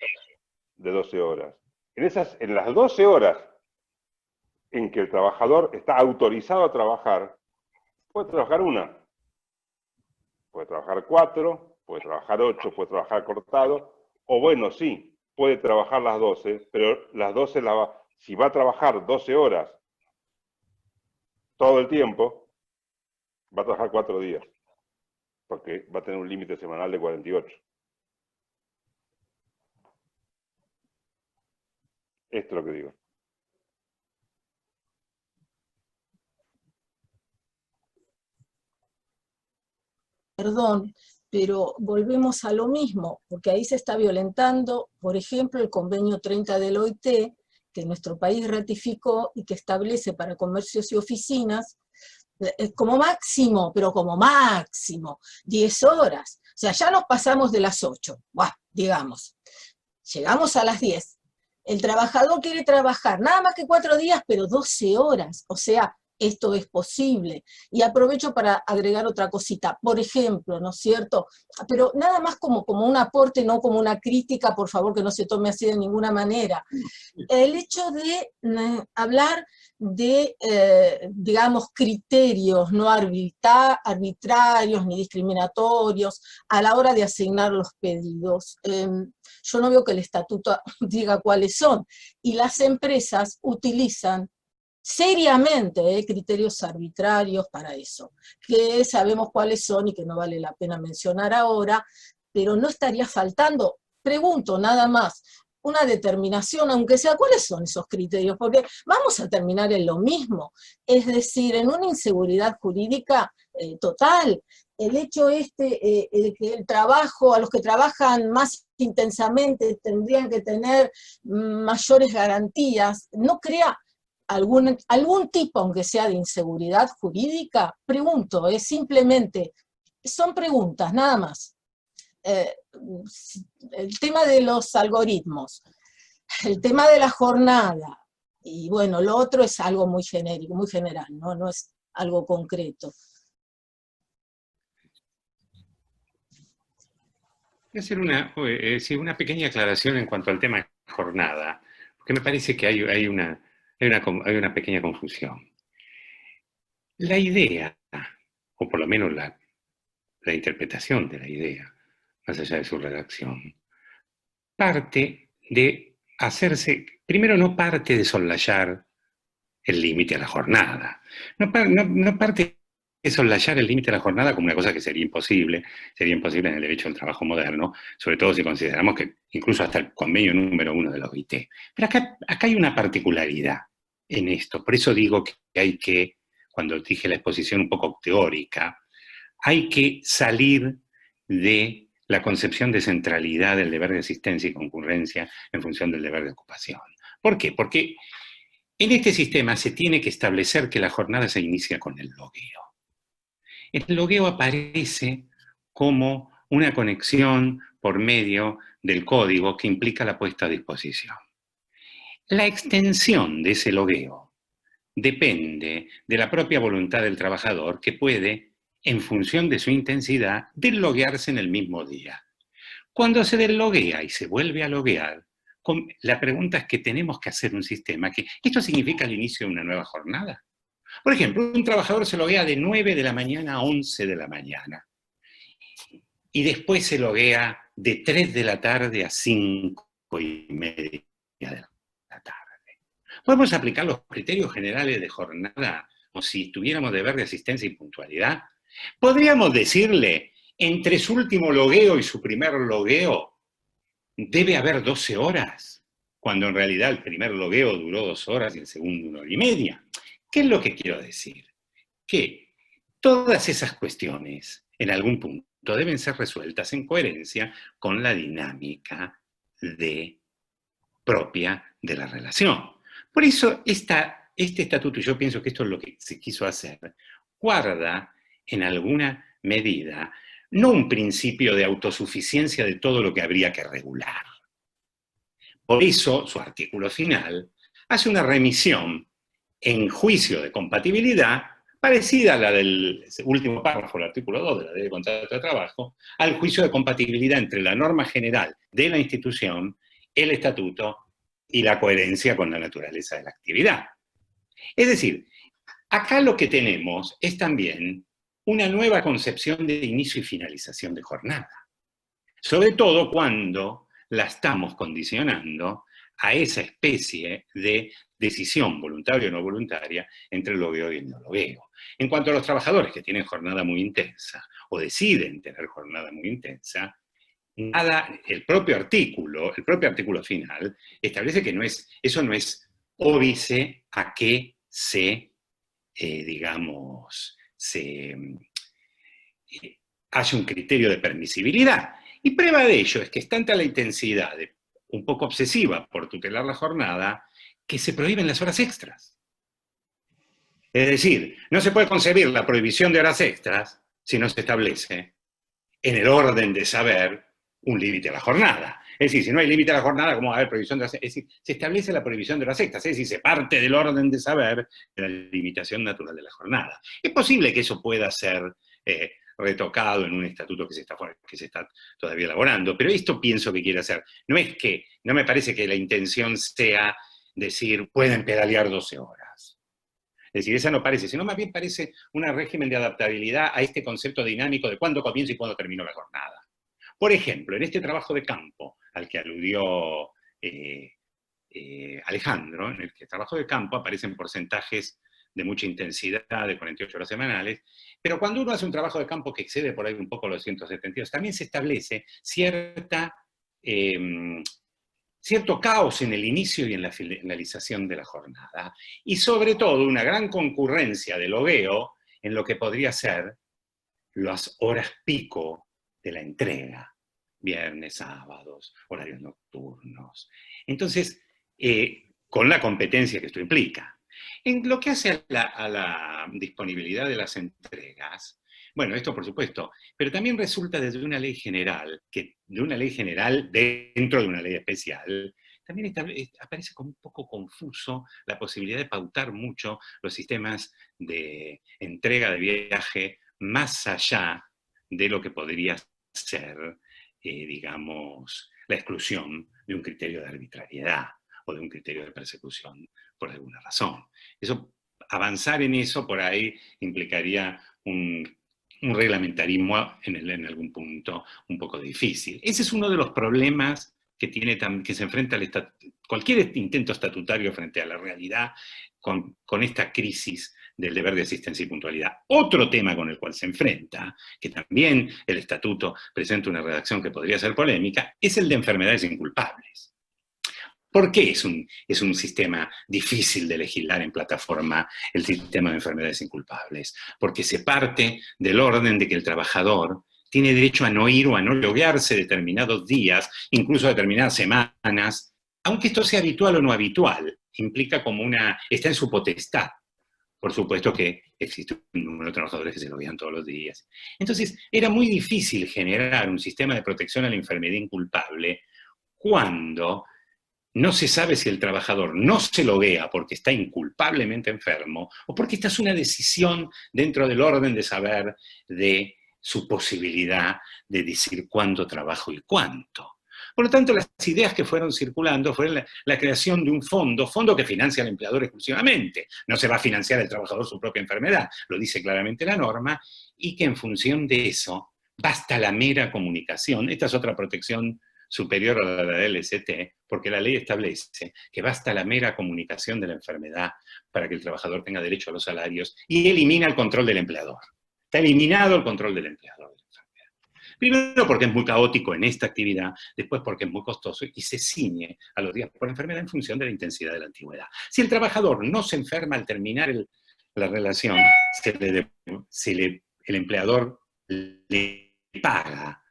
de 12 horas. En las 12 horas en que el trabajador está autorizado a trabajar, puede trabajar una, puede trabajar 4, puede trabajar 8, puede trabajar cortado, o bueno, sí, puede trabajar las 12, pero las 12, si va a trabajar 12 horas todo el tiempo, va a trabajar 4 días, porque va a tener un límite semanal de 48. Esto es lo que digo. Perdón, pero volvemos a lo mismo, porque ahí se está violentando, por ejemplo, el convenio 30 del OIT, que nuestro país ratificó y que establece para comercios y oficinas, como máximo, pero como máximo, 10 horas. O sea, ya nos pasamos de las 8, digamos. Llegamos a las 10. El trabajador quiere trabajar nada más que 4 días, pero 12 horas. O sea, esto es posible. Y aprovecho para agregar otra cosita. Por ejemplo, ¿no es cierto? Pero nada más como un aporte, no como una crítica, por favor, que no se tome así de ninguna manera. El hecho de hablar de, digamos, criterios no arbitrarios ni discriminatorios a la hora de asignar los pedidos. Yo no veo que el estatuto diga cuáles son. Y las empresas utilizan seriamente criterios arbitrarios para eso, que sabemos cuáles son y que no vale la pena mencionar ahora, pero no estaría faltando, pregunto nada más, una determinación, aunque sea, ¿cuáles son esos criterios? Porque vamos a terminar en lo mismo, es decir, en una inseguridad jurídica total. El hecho que el trabajo, a los que trabajan más intensamente tendrían que tener mayores garantías, no crea algún tipo, aunque sea de inseguridad jurídica. Pregunto, es simplemente, son preguntas, nada más. El tema de los algoritmos, el tema de la jornada, y bueno, lo otro es algo muy genérico, muy general, no es algo concreto. Voy a hacer una pequeña aclaración en cuanto al tema de jornada, porque me parece que hay una pequeña confusión. La idea, o por lo menos la interpretación de la idea, más allá de su redacción, parte de primero no parte de soslayar el límite a la jornada, no parte de soslayar el límite a la jornada como una cosa que sería imposible en el derecho al trabajo moderno, sobre todo si consideramos que incluso hasta el convenio número 1 de la OIT. Pero acá hay una particularidad en esto, por eso digo que cuando dije la exposición un poco teórica, hay que salir de la concepción de centralidad del deber de asistencia y concurrencia en función del deber de ocupación. ¿Por qué? Porque en este sistema se tiene que establecer que la jornada se inicia con el logueo. El logueo aparece como una conexión por medio del código que implica la puesta a disposición. La extensión de ese logueo depende de la propia voluntad del trabajador, que puede, en función de su intensidad, desloguearse en el mismo día. Cuando se desloguea y se vuelve a loguear, la pregunta es que tenemos que hacer un sistema que... ¿Esto significa el inicio de una nueva jornada? Por ejemplo, un trabajador se loguea de 9 de la mañana a 11 de la mañana. Y después se loguea de 3 de la tarde a 5:30 de la tarde. ¿Podemos aplicar los criterios generales de jornada como si tuviéramos deber de asistencia y puntualidad? ¿Podríamos decirle, entre su último logueo y su primer logueo, debe haber 12 horas, cuando en realidad el primer logueo duró 2 horas y el segundo 1 hora y media? ¿Qué es lo que quiero decir? Que todas esas cuestiones, en algún punto, deben ser resueltas en coherencia con la dinámica propia de la relación. Por eso este estatuto, y yo pienso que esto es lo que se quiso hacer, guarda en alguna medida no un principio de autosuficiencia de todo lo que habría que regular. Por eso su artículo final hace una remisión en juicio de compatibilidad parecida a la del último párrafo del artículo 2 de la Ley de Contrato de Trabajo, al juicio de compatibilidad entre la norma general de la institución, el estatuto y la coherencia con la naturaleza de la actividad. Es decir, acá lo que tenemos es también una nueva concepción de inicio y finalización de jornada. Sobre todo cuando la estamos condicionando a esa especie de decisión voluntaria o no voluntaria entre el logueo y el no logueo. En cuanto a los trabajadores que tienen jornada muy intensa o deciden tener jornada muy intensa, el propio artículo final establece que eso no es óbice a que haya un criterio de permisibilidad. Y prueba de ello es que es tanta la intensidad un poco obsesiva por tutelar la jornada, que se prohíben las horas extras. Es decir, no se puede concebir la prohibición de horas extras si no se establece en el orden de saber un límite a la jornada. Es decir, si no hay límite a la jornada, ¿cómo va a haber prohibición de horas extras? Es decir, se establece la prohibición de horas extras, es decir, se parte del orden de saber de la limitación natural de la jornada. Es posible que eso pueda ser retocado en un estatuto que se está todavía elaborando, pero esto pienso que quiere hacer. No me parece que la intención sea decir, pueden pedalear 12 horas. Es decir, esa no parece, sino más bien parece un régimen de adaptabilidad a este concepto dinámico de cuándo comienza y cuándo termina la jornada. Por ejemplo, en este trabajo de campo al que aludió Alejandro, en el que el trabajo de campo aparecen porcentajes de mucha intensidad, de 48 horas semanales, pero cuando uno hace un trabajo de campo que excede por ahí un poco los 172, también se establece cierto caos en el inicio y en la finalización de la jornada, y sobre todo una gran concurrencia de logueo en lo que podría ser las horas pico de la entrega, viernes, sábados, horarios nocturnos. Entonces, con la competencia que esto implica. En lo que hace a la disponibilidad de las entregas, bueno, esto por supuesto, pero también resulta desde una ley general, dentro de una ley especial, también aparece como un poco confuso la posibilidad de pautar mucho los sistemas de entrega de viaje más allá de lo que podría ser, la exclusión de un criterio de arbitrariedad o de un criterio de persecución por alguna razón. Avanzar en eso por ahí implicaría un reglamentarismo en algún punto un poco difícil. Ese es uno de los problemas que se enfrenta cualquier intento estatutario frente a la realidad con esta crisis del deber de asistencia y puntualidad. Otro tema con el cual se enfrenta, que también el estatuto presenta una redacción que podría ser polémica, es el de enfermedades inculpables. ¿Por qué es un sistema difícil de legislar en plataforma el sistema de enfermedades inculpables? Porque se parte del orden de que el trabajador tiene derecho a no ir o a no loguearse determinados días, incluso determinadas semanas, aunque esto sea habitual o no habitual, implica está en su potestad. Por supuesto que existe un número de trabajadores que se loguean todos los días. Entonces, era muy difícil generar un sistema de protección a la enfermedad inculpable cuando no se sabe si el trabajador no se loguea porque está inculpablemente enfermo o porque esta es una decisión dentro del orden de saber de su posibilidad de decir cuándo trabajo y cuánto. Por lo tanto, las ideas que fueron circulando fueron la creación de un fondo que financia al empleador exclusivamente. No se va a financiar el trabajador su propia enfermedad, lo dice claramente la norma, y que en función de eso basta la mera comunicación. Esta es otra protección superior a la del LST, porque la ley establece que basta la mera comunicación de la enfermedad para que el trabajador tenga derecho a los salarios y elimina el control del empleador. Está eliminado el control del empleador de la enfermedad. Primero porque es muy caótico en esta actividad, después porque es muy costoso y se ciñe a los días por enfermedad en función de la intensidad de la antigüedad. Si el trabajador no se enferma al terminar la relación, el empleador le paga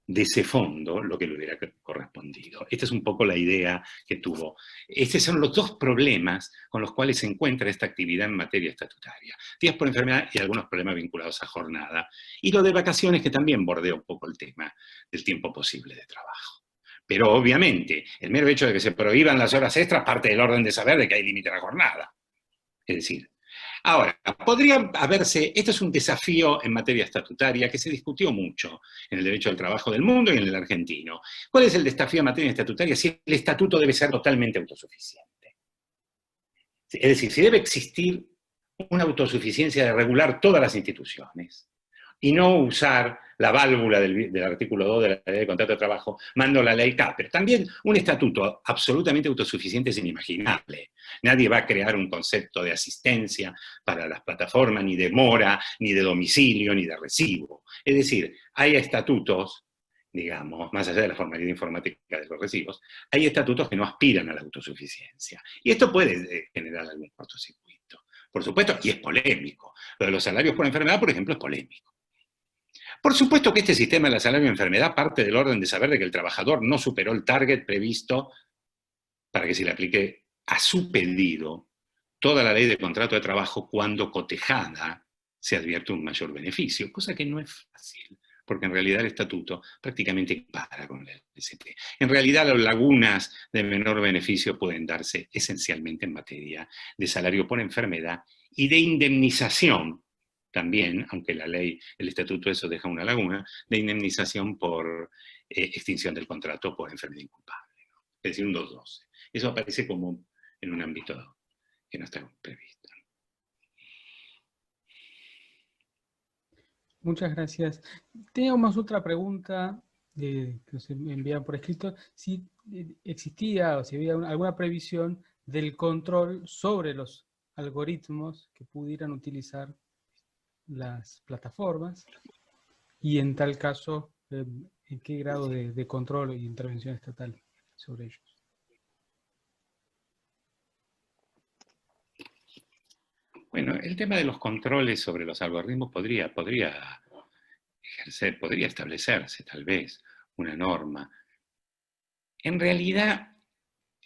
de ese fondo lo que le hubiera correspondido. Esta es un poco la idea que tuvo. Estos son los dos problemas con los cuales se encuentra esta actividad en materia estatutaria. Días por enfermedad y algunos problemas vinculados a jornada. Y lo de vacaciones, que también bordea un poco el tema del tiempo posible de trabajo. Pero obviamente, el mero hecho de que se prohíban las horas extras parte del orden de saber de que hay límite a la jornada. Es decir, ahora, podría haberse, esto es un desafío en materia estatutaria que se discutió mucho en el derecho al trabajo del mundo y en el argentino. ¿Cuál es el desafío en materia estatutaria? Si el estatuto debe ser totalmente autosuficiente. Es decir, si debe existir una autosuficiencia de regular todas las instituciones y no usar la válvula del artículo 2 de la Ley de Contrato de Trabajo, mando la ley K. Pero también un estatuto absolutamente autosuficiente es inimaginable. Nadie va a crear un concepto de asistencia para las plataformas, ni de mora, ni de domicilio, ni de recibo. Es decir, hay estatutos, digamos, más allá de la formalidad informática de los recibos, hay estatutos que no aspiran a la autosuficiencia. Y esto puede generar algún cortocircuito, por supuesto, y es polémico. Lo de los salarios por enfermedad, por ejemplo, es polémico. Por supuesto que este sistema de la salario de enfermedad parte del orden de saber de que el trabajador no superó el target previsto para que se le aplique a su pedido toda la ley de contrato de trabajo cuando cotejada se advierte un mayor beneficio, cosa que no es fácil, porque en realidad el estatuto prácticamente para con el LST. En realidad las lagunas de menor beneficio pueden darse esencialmente en materia de salario por enfermedad y de indemnización, también, aunque la ley, el estatuto eso deja una laguna, de indemnización por extinción del contrato por enfermedad inculpable, ¿no? Es decir, un 212. Eso aparece como en un ámbito que no está previsto. Muchas gracias. Teníamos otra pregunta que nos envían por escrito, si existía o si había alguna previsión del control sobre los algoritmos que pudieran utilizar las plataformas y en tal caso, en qué grado de control y intervención estatal sobre ellos. Bueno, el tema de los controles sobre los algoritmos podría establecerse tal vez una norma. En realidad,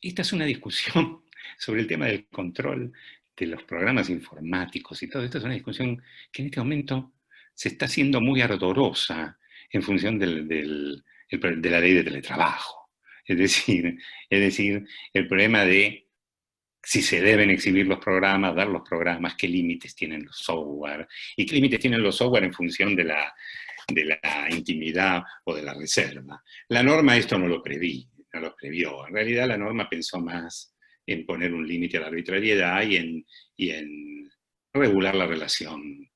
esta es una discusión sobre el tema del control de los programas informáticos y todo esto es una discusión que en este momento se está haciendo muy ardorosa en función de la ley de teletrabajo. Es decir, el problema de si se deben exhibir los programas, dar los programas, qué límites tienen los software, y qué límites tienen los software en función de la intimidad o de la reserva. La norma esto no lo previó. En realidad la norma pensó más en poner un límite a la arbitrariedad y en regular la relación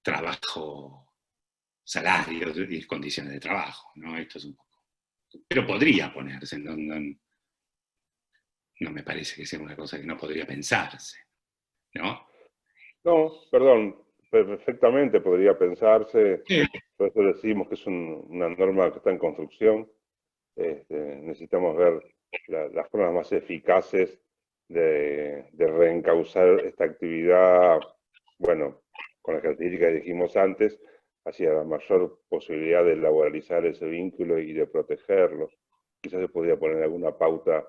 trabajo-salario y condiciones de trabajo, ¿no? Esto es un poco... Pero podría ponerse, no me parece que sea una cosa que no podría pensarse, ¿no? No, perdón, perfectamente podría pensarse, Sí. por eso decimos que es una norma que está en construcción. Necesitamos ver las formas más eficaces de reencauzar esta actividad, bueno, con las características que dijimos antes, hacia la mayor posibilidad de laboralizar ese vínculo y de protegerlo. Quizás se podría poner alguna pauta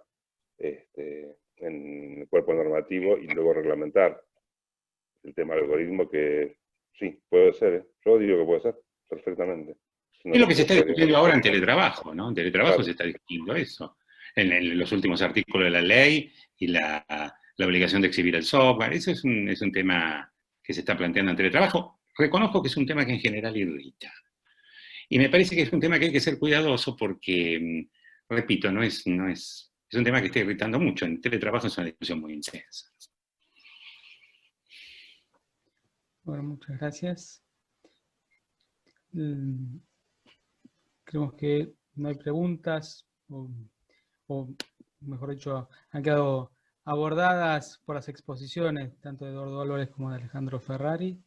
en el cuerpo normativo y luego reglamentar el tema del algoritmo, que sí, puede ser, ¿eh? Yo digo que puede ser, perfectamente. Es lo que se está discutiendo ahora en teletrabajo, ¿no? En teletrabajo Claro. se está discutiendo eso. En los últimos artículos de la ley y la obligación de exhibir el software. Eso es un tema que se está planteando en teletrabajo. Reconozco que es un tema que en general irrita. Y me parece que es un tema que hay que ser cuidadoso porque, repito, es un tema que está irritando mucho. En teletrabajo es una discusión muy intensa. Bueno, muchas gracias. Creemos que no hay preguntas, o mejor dicho, han quedado abordadas por las exposiciones, tanto de Eduardo Álvarez como de Alejandro Ferrari.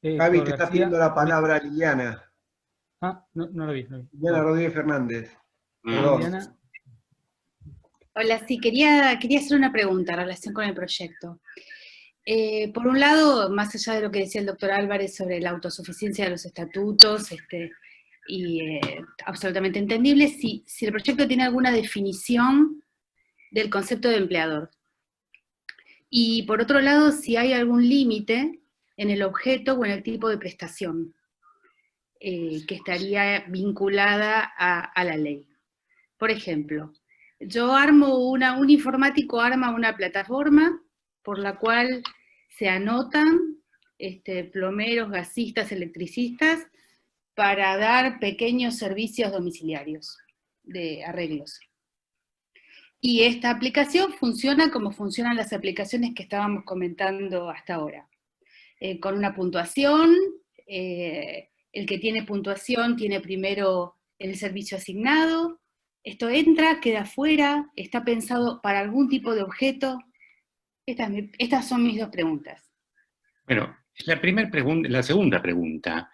Javi, te está pidiendo la palabra Liliana. Ah, no lo vi. Liliana Rodríguez Fernández. Liliana. Hola, sí, quería hacer una pregunta en relación con el proyecto. Por un lado, más allá de lo que decía el doctor Álvarez sobre la autosuficiencia de los estatutos, y absolutamente entendible si el proyecto tiene alguna definición del concepto de empleador. Y por otro lado, si hay algún límite en el objeto o en el tipo de prestación que estaría vinculada a la ley. Por ejemplo, un informático arma una plataforma por la cual se anotan plomeros, gasistas, electricistas, para dar pequeños servicios domiciliarios de arreglos. Y esta aplicación funciona como funcionan las aplicaciones que estábamos comentando hasta ahora. Con una puntuación, el que tiene puntuación tiene primero el servicio asignado, esto entra, queda fuera, está pensado para algún tipo de objeto. Estas son mis dos preguntas. Bueno, la segunda pregunta,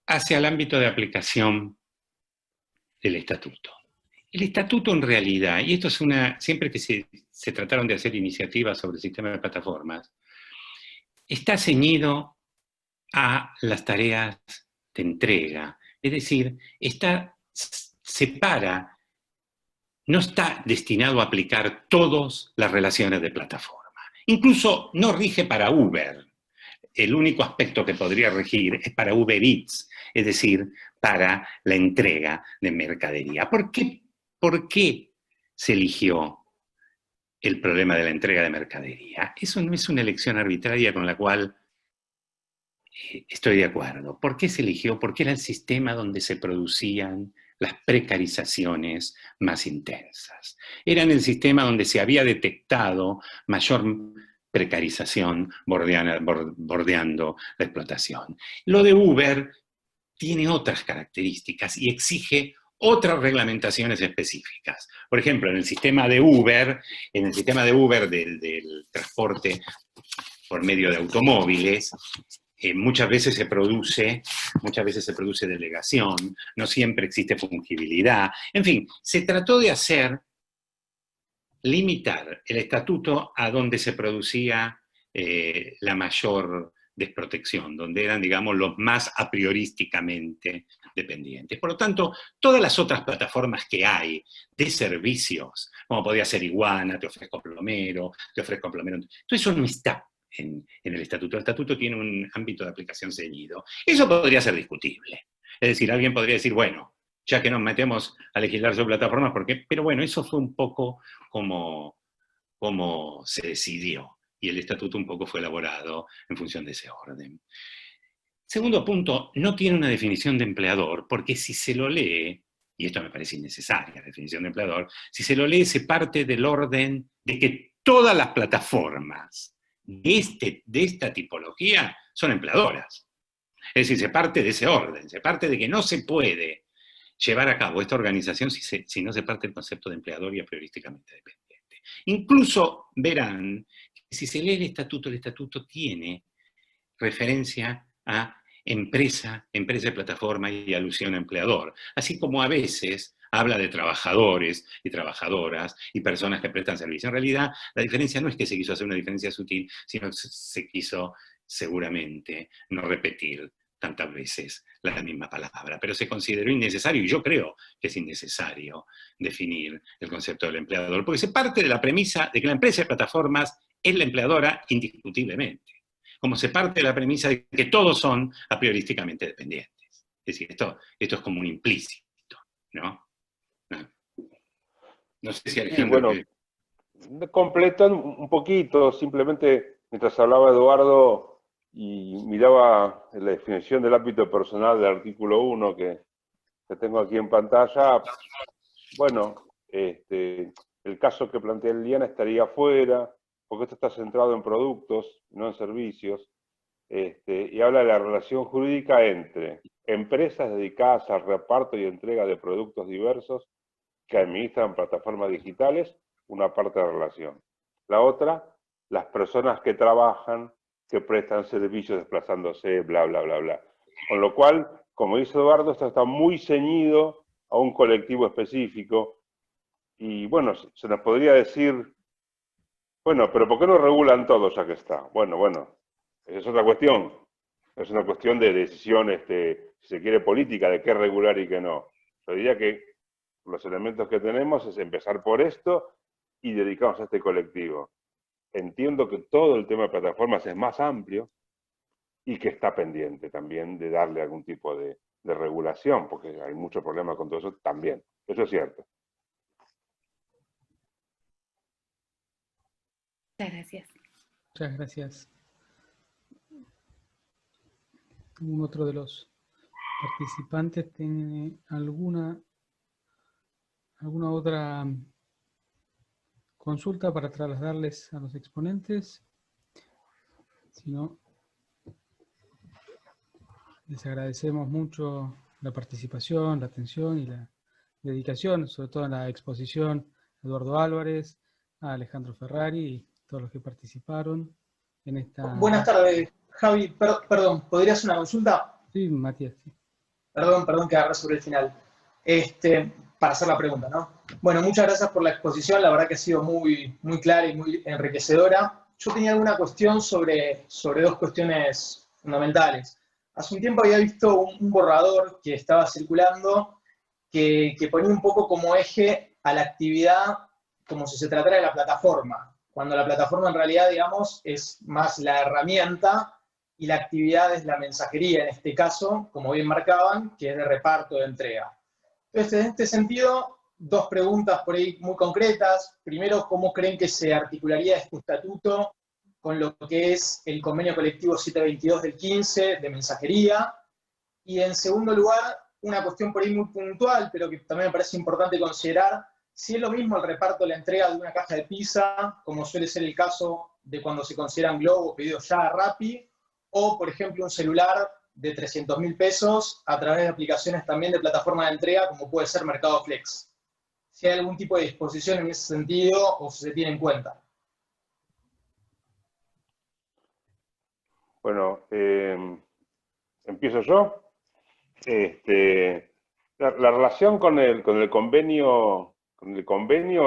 hacia el ámbito de aplicación del estatuto. El estatuto en realidad, y esto es siempre que se trataron de hacer iniciativas sobre el sistema de plataformas, está ceñido a las tareas de entrega. Es decir, no está destinado a aplicar todas las relaciones de plataforma. Incluso no rige para Uber. El único aspecto que podría regir es para Uber Eats, es decir, para la entrega de mercadería. ¿Por qué se eligió el problema de la entrega de mercadería? Eso no es una elección arbitraria con la cual estoy de acuerdo. ¿Por qué se eligió? Porque era el sistema donde se producían las precarizaciones más intensas. Era en el sistema donde se había detectado mayor precarización bordeando la explotación. Lo de Uber tiene otras características y exige otras reglamentaciones específicas. Por ejemplo, en el sistema de Uber del transporte por medio de automóviles, muchas veces se produce delegación, no siempre existe fungibilidad. En fin, se trató de limitar el estatuto a donde se producía la mayor desprotección, donde eran, digamos, los más a priorísticamente dependientes. Por lo tanto, todas las otras plataformas que hay de servicios, como podría ser Iguana, te ofrezco plomero, todo eso no está en el estatuto. El estatuto tiene un ámbito de aplicación ceñido. Eso podría ser discutible. Es decir, alguien podría decir, bueno, ya que nos metemos a legislar sobre plataformas, ¿por qué? Pero bueno, eso fue un poco como se decidió, y el estatuto un poco fue elaborado en función de ese orden. Segundo punto, no tiene una definición de empleador, porque si se lo lee, y esto me parece innecesaria, la definición de empleador, si se lo lee se parte del orden de que todas las plataformas de esta tipología son empleadoras. Es decir, se parte de ese orden, se parte de que no se puede llevar a cabo esta organización si no se parte del concepto de empleador y a priorísticamente dependiente. Incluso verán que si se lee el estatuto tiene referencia a empresa de plataforma y alusión a empleador, así como a veces habla de trabajadores y trabajadoras y personas que prestan servicio. En realidad, la diferencia no es que se quiso hacer una diferencia sutil, sino que se quiso seguramente no repetir tantas veces la misma palabra, pero se consideró innecesario, y yo creo que es innecesario definir el concepto del empleador, porque se parte de la premisa de que la empresa de plataformas es la empleadora indiscutiblemente, como se parte de la premisa de que todos son a priorísticamente dependientes. Es decir, esto es como un implícito, ¿no? No sé si Alejandro... Sí, bueno, completan un poquito, simplemente mientras hablaba Eduardo y miraba la definición del ámbito personal del artículo 1 que tengo aquí en pantalla, bueno, el caso que plantea Liliana estaría fuera, porque esto está centrado en productos, no en servicios, y habla de la relación jurídica entre empresas dedicadas al reparto y entrega de productos diversos que administran plataformas digitales, una parte de la relación. La otra, las personas que trabajan, que prestan servicios desplazándose, bla, bla, bla, bla. Con lo cual, como dice Eduardo, esto está muy ceñido a un colectivo específico. Y bueno, se nos podría decir, bueno, pero ¿por qué no regulan todo ya que está? Bueno, esa es otra cuestión. Es una cuestión de decisión si se quiere, política de qué regular y qué no. Yo diría que los elementos que tenemos es empezar por esto y dedicarnos a este colectivo. Entiendo que todo el tema de plataformas es más amplio y que está pendiente también de darle algún tipo de regulación, porque hay muchos problemas con todo eso también. Eso es cierto. Muchas gracias. Muchas gracias. ¿Algún otro de los participantes tiene alguna otra consulta para trasladarles a los exponentes? Si no, les agradecemos mucho la participación, la atención y la dedicación, sobre todo en la exposición a Eduardo Álvarez, a Alejandro Ferrari y todos los que participaron en esta... Buenas tardes, Javi. Perdón, ¿podría hacer una consulta? Sí, Matías. Sí. Perdón que agarré sobre el final. Para hacer la pregunta, ¿no? Bueno, muchas gracias por la exposición, la verdad que ha sido muy, muy clara y muy enriquecedora. Yo tenía alguna cuestión sobre dos cuestiones fundamentales. Hace un tiempo había visto un borrador que estaba circulando que ponía un poco como eje a la actividad como si se tratara de la plataforma, cuando la plataforma en realidad, digamos, es más la herramienta y la actividad es la mensajería, en este caso, como bien marcaban, que es de reparto de entrega. Entonces, en este sentido, dos preguntas por ahí muy concretas. Primero, ¿cómo creen que se articularía este estatuto con lo que es el convenio colectivo 722 del 15 de mensajería? Y en segundo lugar, una cuestión por ahí muy puntual, pero que también me parece importante considerar, si es lo mismo el reparto de la entrega de una caja de pizza, como suele ser el caso de cuando se consideran Globo, Pedidos Ya, Rappi, o, por ejemplo, un celular de 300.000 pesos a través de aplicaciones también de plataforma de entrega, como puede ser Mercado Flex. Si hay algún tipo de disposición en ese sentido o si se tiene en cuenta. Bueno, empiezo yo. La relación con el convenio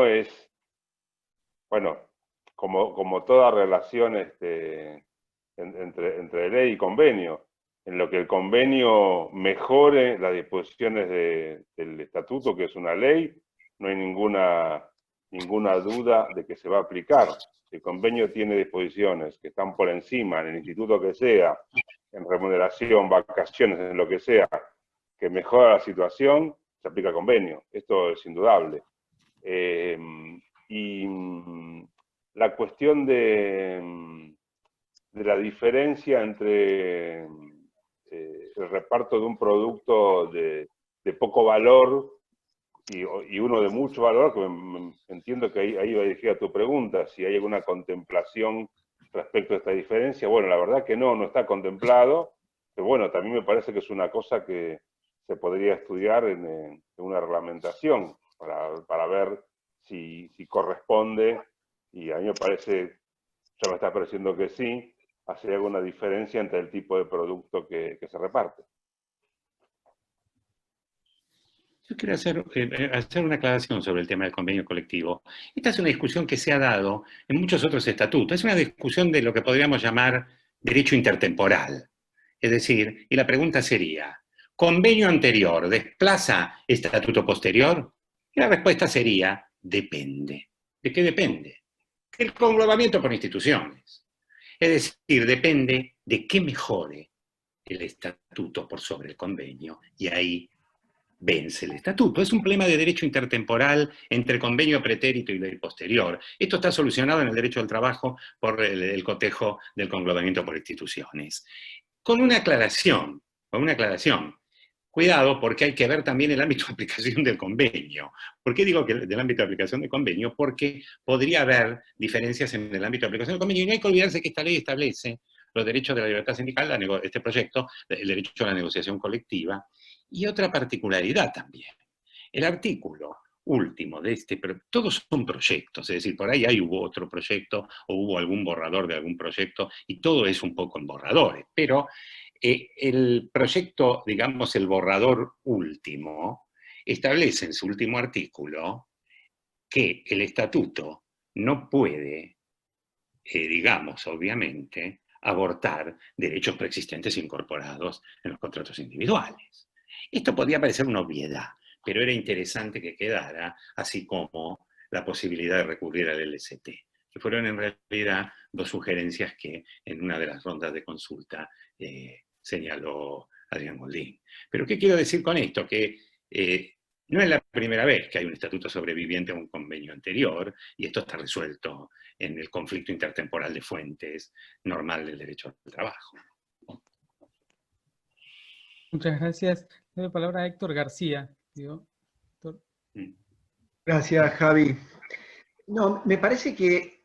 es, bueno, como toda relación entre ley y convenio, en lo que el convenio mejore las disposiciones del estatuto, que es una ley, no hay ninguna duda de que se va a aplicar. Si el convenio tiene disposiciones que están por encima, en el instituto que sea, en remuneración, vacaciones, en lo que sea, que mejora la situación, se aplica el convenio. Esto es indudable. Y la cuestión de la diferencia entre el reparto de un producto de poco valor y uno de mucho valor, que entiendo que ahí va dirigida tu pregunta, si hay alguna contemplación respecto a esta diferencia. Bueno, la verdad que no está contemplado, pero bueno, también me parece que es una cosa que se podría estudiar en una reglamentación para ver si corresponde, y a mí me parece, ya me está pareciendo que sí, hacer alguna diferencia entre el tipo de producto que se reparte. Yo quiero hacer una aclaración sobre el tema del convenio colectivo. Esta es una discusión que se ha dado en muchos otros estatutos. Es una discusión de lo que podríamos llamar derecho intertemporal. Es decir, y la pregunta sería, ¿convenio anterior desplaza estatuto posterior? Y la respuesta sería, depende. ¿De qué depende? Del conglobamiento por instituciones. Es decir, depende de qué mejore el estatuto por sobre el convenio. Y ahí vence el estatuto. Es un problema de derecho intertemporal entre convenio pretérito y ley posterior. Esto está solucionado en el derecho del trabajo por el cotejo del conglobamiento por instituciones. Con una aclaración. Cuidado, porque hay que ver también el ámbito de aplicación del convenio. ¿Por qué digo que del ámbito de aplicación del convenio? Porque podría haber diferencias en el ámbito de aplicación del convenio, y no hay que olvidarse que esta ley establece los derechos de la libertad sindical, este proyecto, el derecho a la negociación colectiva, y otra particularidad también. El artículo último de pero todos son proyectos, es decir, por ahí hubo otro proyecto, o hubo algún borrador de algún proyecto, y todo es un poco en borradores, pero el proyecto, digamos, el borrador último, establece en su último artículo que el estatuto no puede, digamos, obviamente, abortar derechos preexistentes incorporados en los contratos individuales. Esto podía parecer una obviedad, pero era interesante que quedara, así como la posibilidad de recurrir al LST, que fueron en realidad dos sugerencias que en una de las rondas de consulta señaló Adrián Goldín. Pero ¿qué quiero decir con esto? Que no es la primera vez que hay un estatuto sobreviviente a un convenio anterior, y esto está resuelto en el conflicto intertemporal de fuentes normal del derecho al trabajo. Muchas gracias. Le doy la palabra a Héctor García. Héctor. Gracias, Javi. No, me parece que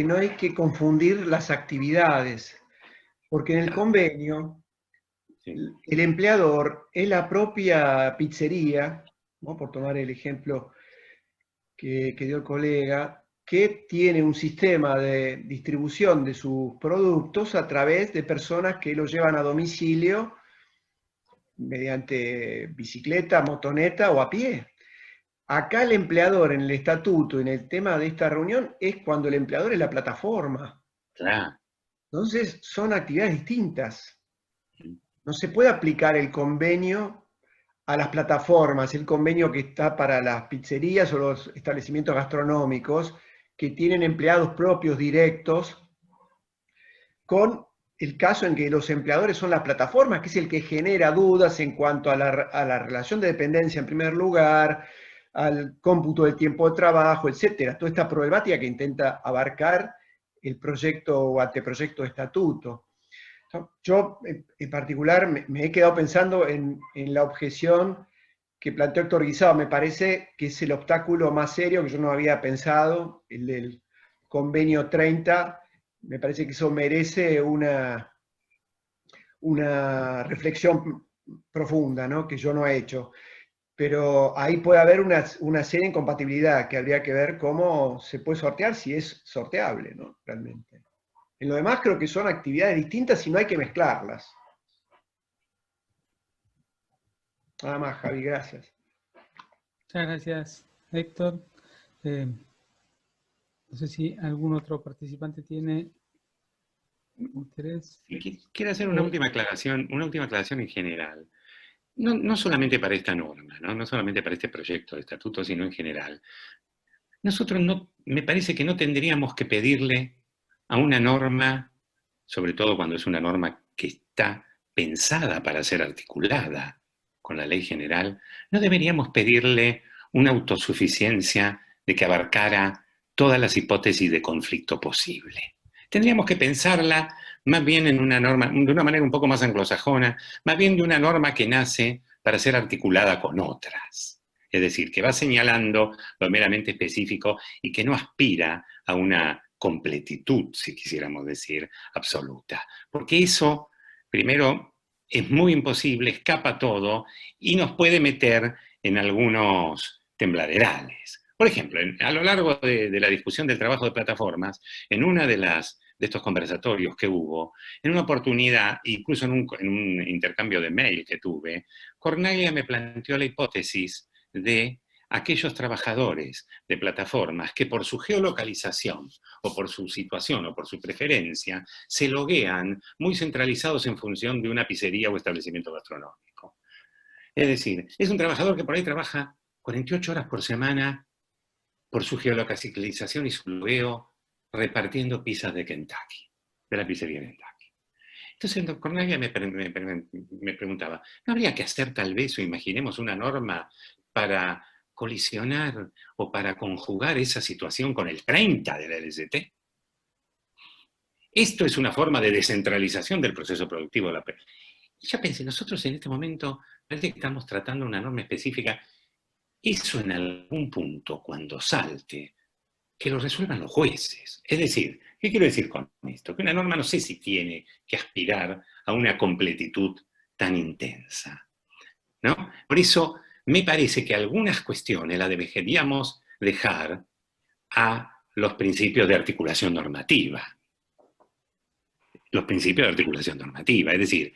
no hay que confundir las actividades, porque en el convenio el empleador es la propia pizzería, ¿no? Por tomar el ejemplo que dio el colega, que tiene un sistema de distribución de sus productos a través de personas que los llevan a domicilio mediante bicicleta, motoneta o a pie. Acá el empleador en el estatuto, en el tema de esta reunión, es cuando el empleador es la plataforma. Claro. Entonces son actividades distintas. No se puede aplicar el convenio a las plataformas, el convenio que está para las pizzerías o los establecimientos gastronómicos que tienen empleados propios directos, con el caso en que los empleadores son las plataformas, que es el que genera dudas en cuanto a la relación de dependencia en primer lugar, al cómputo del tiempo de trabajo, etcétera. Toda esta problemática que intenta abarcar el proyecto o anteproyecto de estatuto. Yo, en particular, me he quedado pensando en la objeción que planteó Héctor Guisado. Me parece que es el obstáculo más serio que yo no había pensado, el del convenio 30. Me parece que eso merece una reflexión profunda, ¿no? Que yo no he hecho. Pero ahí puede haber una seria incompatibilidad que habría que ver cómo se puede sortear, si es sorteable, ¿no? Realmente. En lo demás creo que son actividades distintas y no hay que mezclarlas. Nada más, Javi, gracias. Muchas gracias, Héctor. No sé si algún otro participante tiene interés. Quiero hacer una última aclaración en general. No solamente para esta norma, no solamente para este proyecto de estatuto, sino en general. Nosotros me parece que no tendríamos que pedirle a una norma, sobre todo cuando es una norma que está pensada para ser articulada con la ley general, no deberíamos pedirle una autosuficiencia de que abarcara todas las hipótesis de conflicto posible. Tendríamos que pensarla más bien en una norma, de una manera un poco más anglosajona, más bien de una norma que nace para ser articulada con otras. Es decir, que va señalando lo meramente específico y que no aspira a una completitud, si quisiéramos decir, absoluta. Porque eso, primero, es muy imposible, escapa todo y nos puede meter en algunos tembladerales. Por ejemplo, a lo largo de la discusión del trabajo de plataformas, en una de estos conversatorios que hubo, en una oportunidad, incluso en un intercambio de mail que tuve, Cornelia me planteó la hipótesis de aquellos trabajadores de plataformas que por su geolocalización o por su situación o por su preferencia se loguean muy centralizados en función de una pizzería o establecimiento gastronómico. Es decir, es un trabajador que por ahí trabaja 48 horas por semana por su geolocalización y su logueo repartiendo pizzas de Kentucky, de la pizzería de Kentucky. Entonces, Cornelia me preguntaba, ¿no habría que hacer tal vez, o imaginemos una norma para colisionar o para conjugar esa situación con el 30 de la LST? Esto es una forma de descentralización del proceso productivo de la PER. Y ya pensé, nosotros en este momento parece que estamos tratando una norma específica. Eso en algún punto, cuando salte, que lo resuelvan los jueces. Es decir, ¿qué quiero decir con esto? Que una norma no sé si tiene que aspirar a una completitud tan intensa, ¿no? Por eso me parece que algunas cuestiones las deberíamos dejar a los principios de articulación normativa. Los principios de articulación normativa, es decir,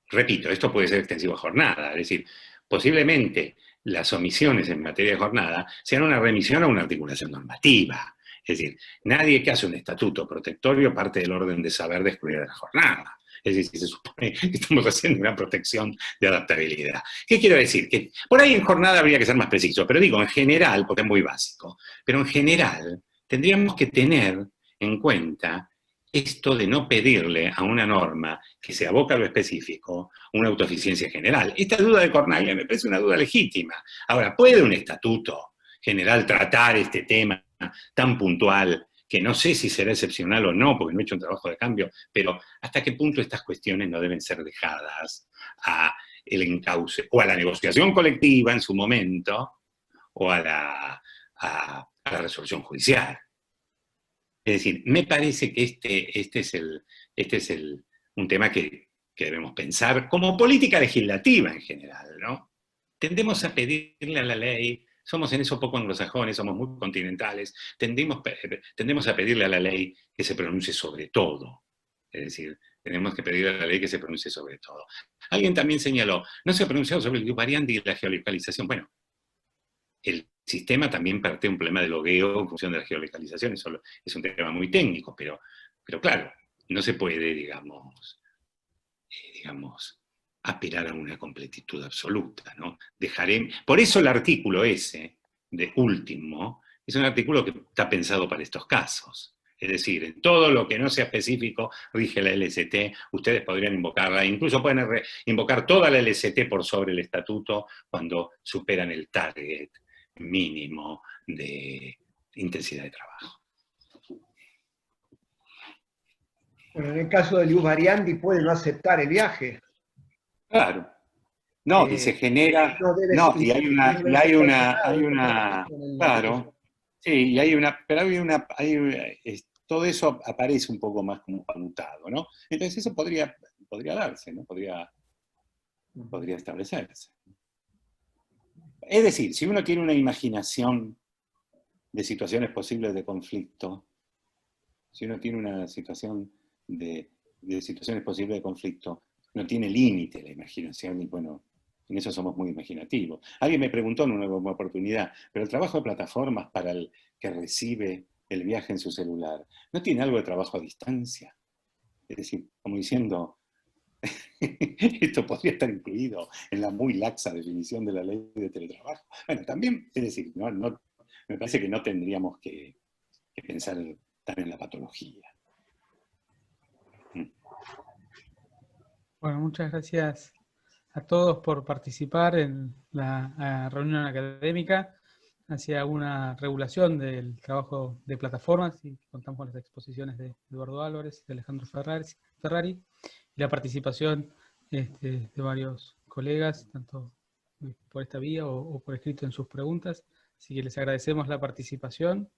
repito, esto puede ser extensivo a jornada, es decir, posiblemente las omisiones en materia de jornada sean una remisión a una articulación normativa. Es decir, nadie que hace un estatuto protectorio parte del orden de saber de excluir de la jornada. Es decir, se supone que estamos haciendo una protección de adaptabilidad. ¿Qué quiero decir? Que por ahí en jornada habría que ser más preciso, pero digo en general, porque es muy básico, pero en general tendríamos que tener en cuenta esto de no pedirle a una norma que se aboca a lo específico una autoeficiencia general. Esta duda de Cornaglia me parece una duda legítima. Ahora, ¿puede un estatuto general tratar este tema tan puntual, que no sé si será excepcional o no, porque no he hecho un trabajo de cambio, pero hasta qué punto estas cuestiones no deben ser dejadas a el encauce, o a la negociación colectiva en su momento, o a la resolución judicial? Es decir, me parece que este es un tema que debemos pensar como política legislativa en general, ¿no? Tendemos a pedirle a la ley, somos en eso poco anglosajones, somos muy continentales, tendemos a pedirle a la ley que se pronuncie sobre todo. Es decir, tenemos que pedirle a la ley que se pronuncie sobre todo. Alguien también señaló, no se ha pronunciado sobre el ius variandi y la geolocalización. Bueno, el sistema también parte de un problema de logueo en función de la geolocalización, eso es un tema muy técnico, pero claro, no se puede, digamos, aspirar a una completitud absoluta, ¿no? Por eso el artículo ese, de último, es un artículo que está pensado para estos casos. Es decir, en todo lo que no sea específico rige la LST, ustedes podrían invocarla, incluso pueden invocar toda la LST por sobre el estatuto cuando superan el target mínimo de intensidad de trabajo. Bueno, en el caso del ius variandi puede no aceptar el viaje. Claro. No, y se genera... No, y hay una... Claro. Sí, y hay una... Pero todo eso aparece un poco más como conmutado, ¿no? Entonces eso podría darse, ¿no? Podría establecerse. Es decir, si uno tiene una imaginación de situaciones posibles de conflicto, si uno tiene una situación de situaciones posibles de conflicto, no tiene límite la imaginación, y bueno, en eso somos muy imaginativos. Alguien me preguntó en una oportunidad, pero el trabajo de plataformas para el que recibe el viaje en su celular, ¿no tiene algo de trabajo a distancia? Es decir, como diciendo, esto podría estar incluido en la muy laxa definición de la ley de teletrabajo. Bueno, también, es decir, me parece que no tendríamos que pensar tan en la patología. Bueno, muchas gracias a todos por participar en la reunión académica hacia una regulación del trabajo de plataformas, y contamos con las exposiciones de Eduardo Álvarez, de Alejandro Ferrari, y la participación de varios colegas, tanto por esta vía o por escrito en sus preguntas. Así que les agradecemos la participación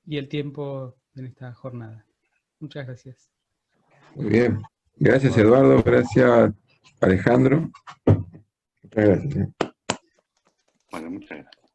y el tiempo en esta jornada. Muchas gracias. Muy bien. Gracias, Eduardo. Gracias, Alejandro. Muchas gracias. Bueno, muchas gracias.